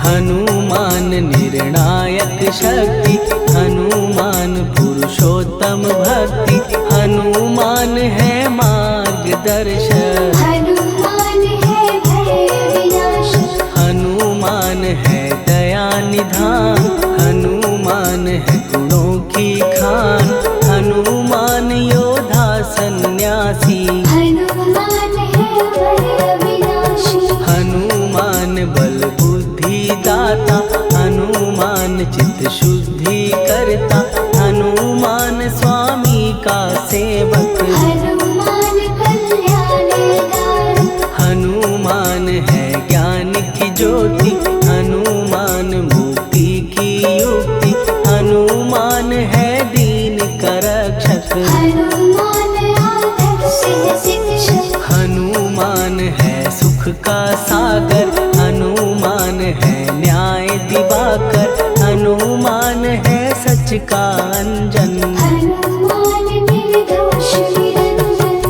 हनुमान निर्णायक शक्ति, हनुमान पुरुषोत्तम भक्ति। हनुमान है मार्गदर्शक, हनुमान है भय विनाशक। हनुमान है दया निधान। हनुमान है गुणों की खान, हनुमान योद्धा सन्यासी। हनुमान है भय विनाशी। हनुमान बल बुद्धि दाता, हनुमान चित्त शुद्धि करता। हनुमान स्वामी का सेवक, हनुमान कल्याण सुख का सागर, हनुमान है न्याय दिवाकर, हनुमान है सच का अंजन। हनुमान निर्दोष निरंजन।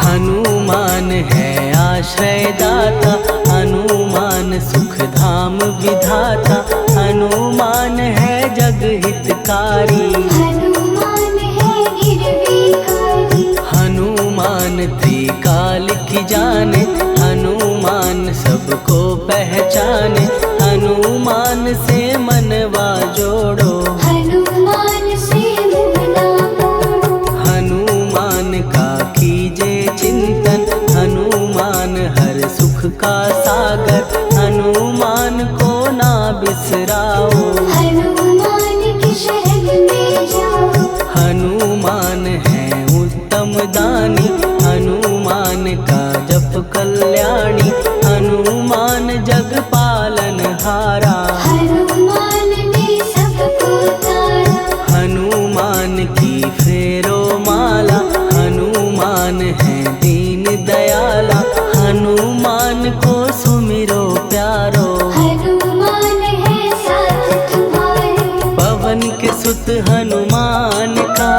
हनुमान है आश्रय दाता, हनुमान सुख धाम विधाता, हनुमान है जग हितकारी, हनुमान है निर्विकारी। हनुमान त्रिकाल की जाने, हनुमान सबको पहचाने, हनुमान से मनवा जोड़ो, हनुमान से मुँह ना मोड़ो। हनुमान का कीजे चिंतन, हनुमान हर सुख का सागर, हनुमान को ना बिसराओ, हनुमान की शरण में जाओ। हनुमान है उत्तम दानी, हनुमान का जप कल्याणी, हनुमान जग पालन हारा, हनुमान ने सबको तारा। हनुमान की फेरो माला, हनुमान है दीन दयाला, हनुमान को सुमिरो प्यारो, हनुमान है साथ तुम्हारे। पवन के सुत हनुमान का,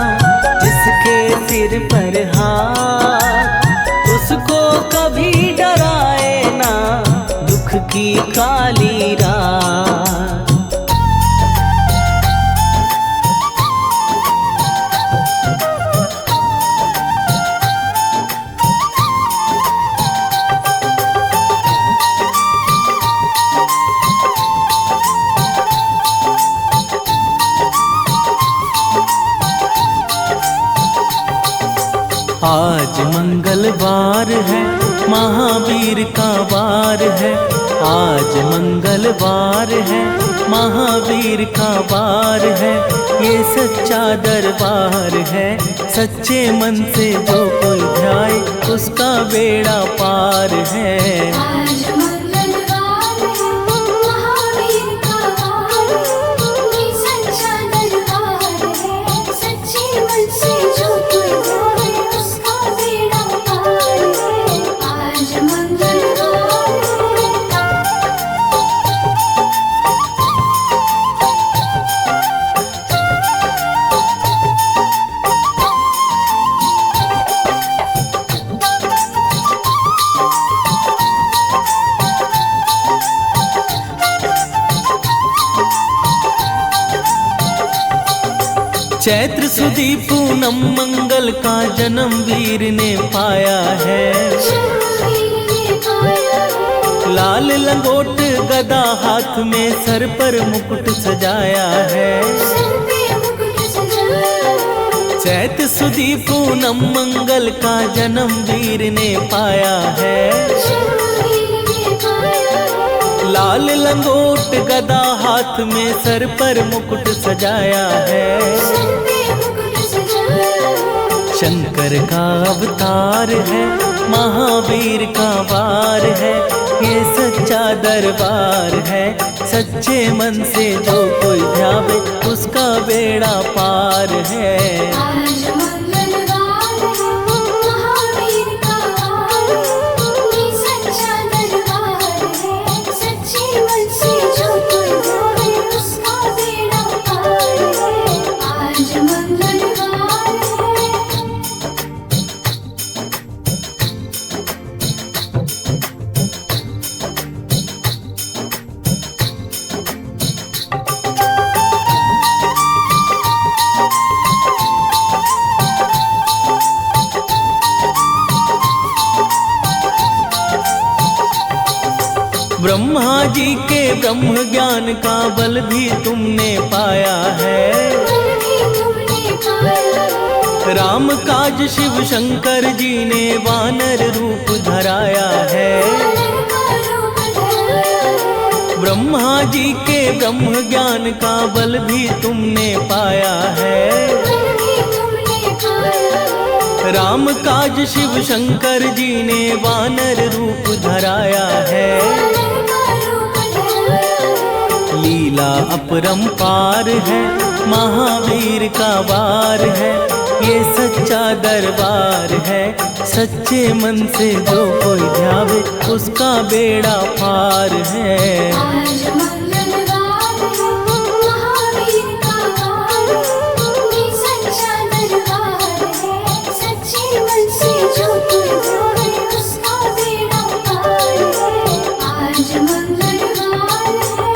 जिसके सिर पर हाथ, उसको कभी डराए ना दुख की काली रात। आज मंगलवार है, महावीर का वार है, आज मंगलवार है, महावीर का वार है, ये सच्चा दरबार है, सच्चे मन से जो कोई ध्याए उसका बेड़ा पार है। आज मंगलवार है, महावीर का वार है, ये सच्चा दरबार है, सच्चे मन से जो कोई जाए उसका बेड़ा पार है। आज मंगलवार है। चैत्र सुदी पूनम मंगल का जन्म वीर ने पाया है, शरणवीर ने पाया है। लाल लंगोट गदा हाथ में सर पर मुकुट सजाया है। सर पे मुकुट सजाया है। चैत्र सुदी पूनम मंगल का जन्म वीर ने पाया है, शरणवीर ने पाया है। लाल लंगोट गदा हाथ में सर पर मुकुट सजाया है। सर पे मुकुट सजाया है। शंकर का अवतार है, महावीर का वार है, ये सच्चा दरबार है, सच्चे मन से जो कोई ध्यावे उसका बेड़ा पार है। आज मंगलवार है, महावीर का वार है, ये सच्चा दरबार है, सच्चे मन से जो कोई जाए उसका बेड़ा पार है। आज मंगलवार है। ब्रह्मा जी के ब्रह्म ज्ञान का बल भी तुमने पाया है, बल भी तुमने पाया है। राम काज शिव शंकर जी ने वानर रूप धराया है। वानर का रूप धराया है। ब्रह्मा जी के ब्रह्म ज्ञान का बल भी तुमने पाया है, बल भी तुमने पाया है। राम काज शिव शंकर जी ने वानर रूप धराया है। वानर का रूप लीला अपरंपार है, महावीर का वार है, ये सच्चा दरबार है। सच्चे मन से जो कोई ध्यावे उसका बेड़ा पार है। आज मंगलवार है, महावीर का वार है, ये सच्चा दरबार है। सच्चे मन से जो कोई ध्यावे उसका बेड़ा पार है। आज मंगलवार है।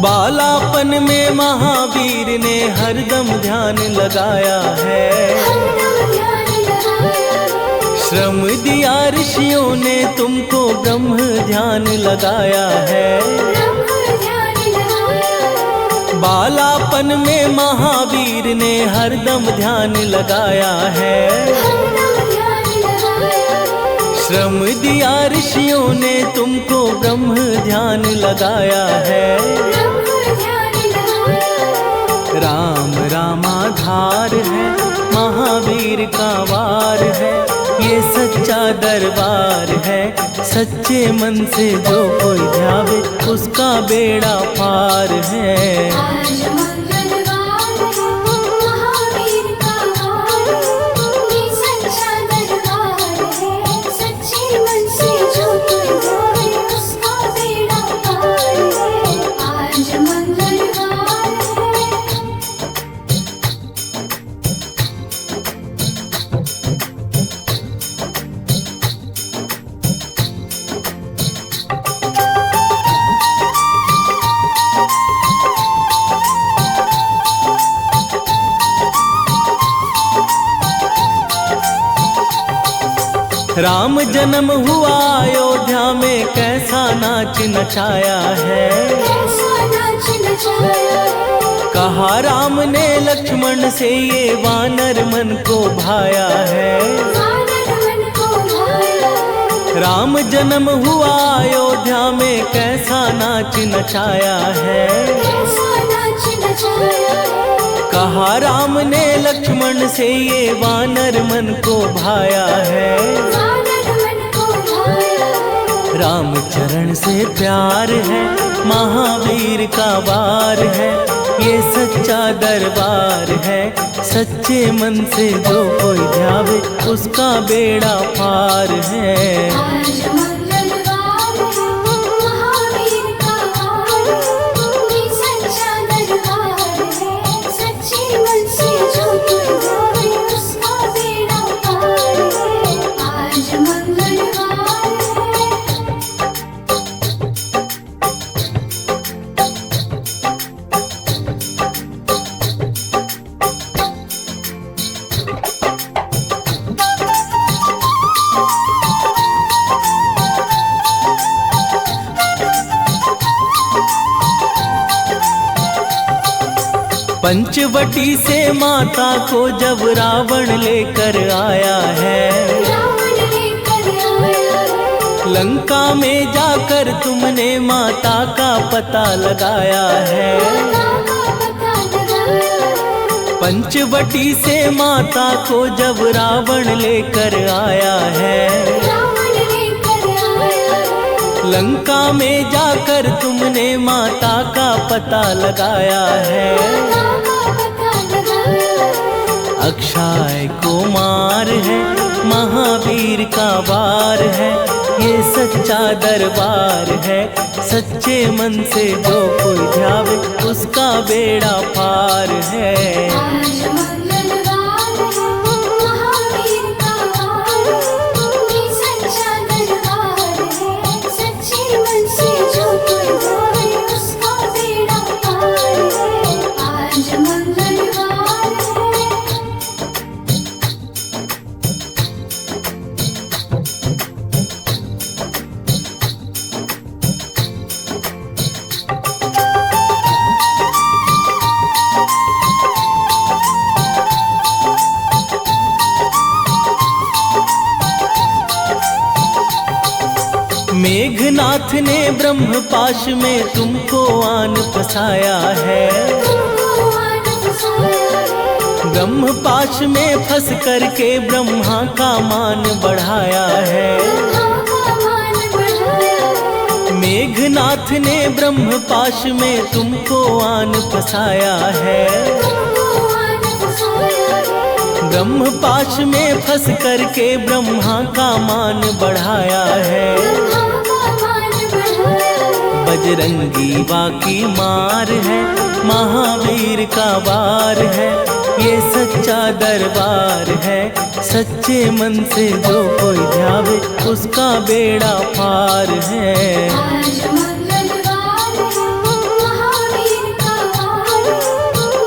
बालापन में महावीर ने हरदम ध्यान लगाया है। हरदम ध्यान लगाया है। श्रम दिया ऋषियों ने तुमको, ब्रह्म ध्यान लगाया है। ब्रह्म ध्यान लगाया है। बालापन में महावीर ने हरदम ध्यान लगाया है। हरदम ध्यान लगाया है। श्रम दिया ऋषियों ने तुमको, ब्रह्म ध्यान लगाया है। ब्रह्म ध्यान लगाया है। राम रामाधार है, महावीर का वार है, ये सच्चा दरबार है। सच्चे मन से जो कोई ध्यावे उसका बेड़ा पार है। आज मंगलवार है, महावीर का वार है, ये सच्चा दरबार है। सच्चे मन से जो कोई ध्यावे उसका बेड़ा पार है। आज मंगलवार है। राम जन्म हुआ अयोध्या में, कैसा नाच नचाया है। कैसा नाच नचाया है। कहा राम ने लक्ष्मण से, ये वानर मन को भाया है। वानर मन को भाया है। राम जन्म हुआ अयोध्या में, कैसा नाच नचाया है। कैसा नाच नचाया है। कहा राम ने लक्ष्मण से, ये वानर मन को भाया है। वानर मन को भाया है। राम चरण से प्यार है, महावीर का वार है, ये सच्चा दरबार है। सच्चे मन से जो कोई ध्यावे उसका बेड़ा पार है। आज मंगलवार है, महावीर का वार है, ये सच्चा दरबार है। सच्चे मन से जो कोई ध्यावे उसका बेड़ा पार है। आज मंगलवार है। पंचवटी से माता को जब रावण लेकर आया है, रावण लेकर आया है। लंका में जाकर तुमने माता का पता लगाया है। माता का पता लगाया है। पंचवटी से माता को जब रावण लेकर आया है, रावण लेकर आया है। लंका में जाकर तुमने माता का पता लगाया है। माता का पता लगाया है। अक्षय कुमार है, महावीर का वार है, ये सच्चा दरबार है। सच्चे मन से जो कोई ध्यावे उसका बेड़ा पार है। आज मंगलवार है, महावीर का वार है, ये सच्चा दरबार है। सच्चे मन से जो कोई ध्यावे उसका बेड़ा पार है। आज मंगलवार है। मेघनाथ ने ब्रह्म पाश में तुमको आन फसाया है। ब्रह्म पाश में फंस करके ब्रह्मा का मान बढ़ाया है। मेघनाथ ने ब्रह्म पाश में तुमको आन फसाया है। ब्रह्म पाश में फंस करके ब्रह्मा का मान बढ़ाया है। बजरंगी बाकी मार है, महावीर का वार है, ये सच्चा दरबार है। सच्चे मन से जो कोई ध्यावे उसका बेड़ा पार है। आज मंगलवार है, महावीर का वार है,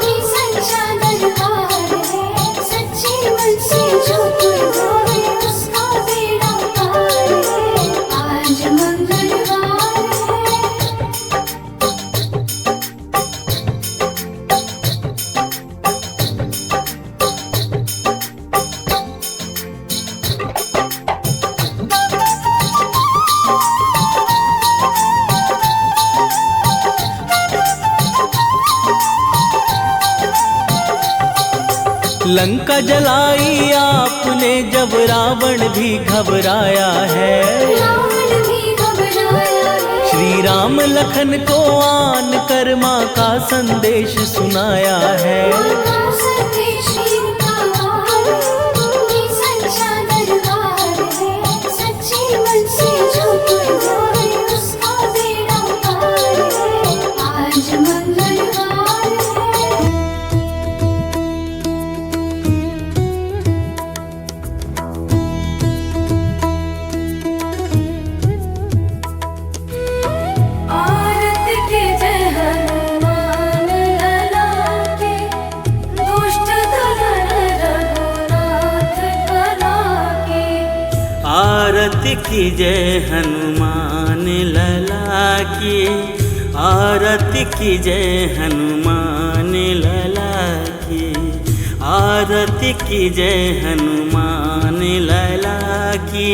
ये सच्चा दरबार है। सच्चे मन से जो कोई ध्यावे उसका बेड़ा पार है। आज मंगलवार है। लंका जलाई आपने जब रावण भी घबराया है। रावण भी घबराया है। श्री राम लखन को आन कर माँ का संदेश सुनाया है। माता संदेश का वार है, ये सच्चा दरबार है। सच्चे मन से जो कोई ध्यावे उसका बेड़ा पार है। आज मंगलवार है। आरत के जय हनुमान लला के, दुष्ट दलन रघुनाथ कला के। आरती की जय हनुमान लला की, आरती की जय हनुमान लला की, आरती की जय हनुमान लला की,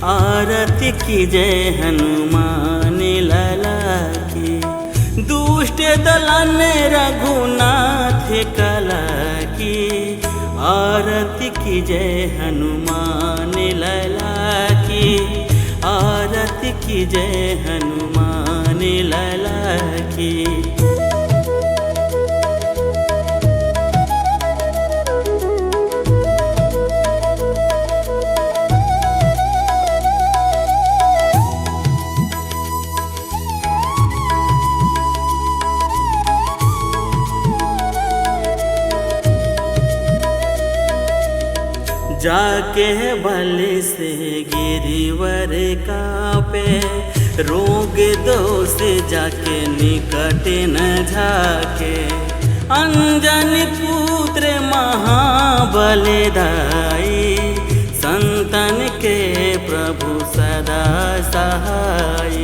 आरती की जय हनुमान लला की। दुष्ट दलन रघुनाथ कला की, आरती की जय हनुमान लला की, आरती की जय हनुमान लला की। जाके बल से गिरिवर कापे, रोग दोष जाके निकट न झाके। अंजनी पुत्र महाबलदाई, संतन के प्रभु सदा सहाय।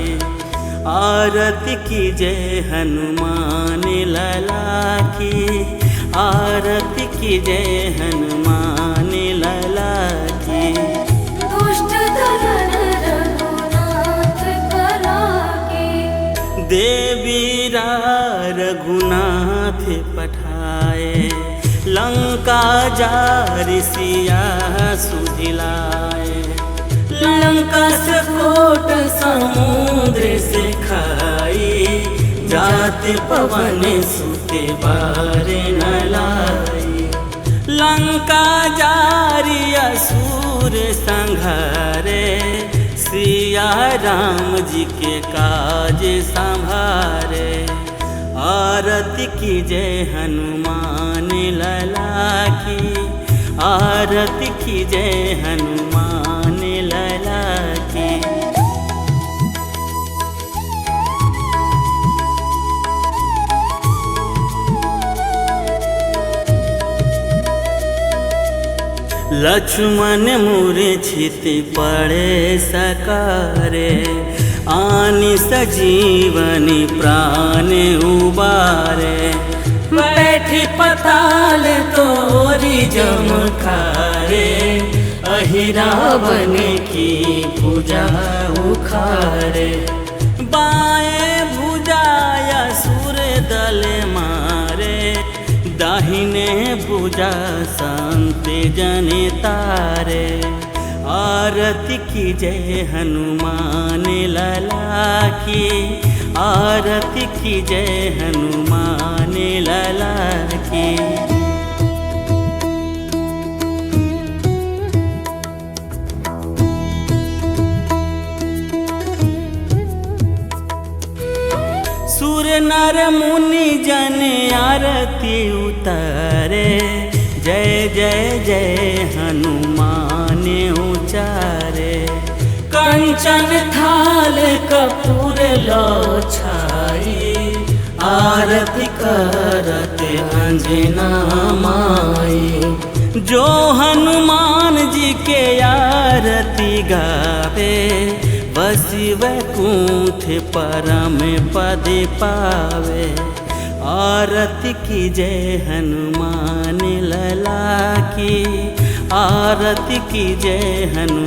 आरती की जय हनुमान लला की, आरती की जय हनुमान लला की। दुष्ट दलन रघुनाथ कला के, देवीरा रघुनाथ पठाए, लंका जारि सिया सुधिलाए। लंका से कोट समुद्र से खाई, जाति पवन सुते बार न लाई। लंका जारि असुर संघारे, सिया राम जी के काज संभारे। आरती की जय हनुमान लला की, आरती की जय हनुमान लला की। लक्ष्मण मूर्छित पड़े सकारे, आनि सजीवनी प्राण उबारे। बैठी पताल तोरी जमखारे, वही रावण की भुजा उखाड़े, बाएं भुजा असुर दल मारे, दाहिने भुजा संत जन तारे। आरती की जय हनुमान लला की, आरती की जय हनुमान लला की। सुर नर मुनि जन आरती उतारे, जय जय जय हनुमान उचारे। कंचन थाल कपूर लो छाई, आरती करत अंजना माई। जो हनुमान जी के आरती गावे, बसी वैकुंठ परम पद पावे। आरती की जय हनुमान लला की, आरती की जय हनुमान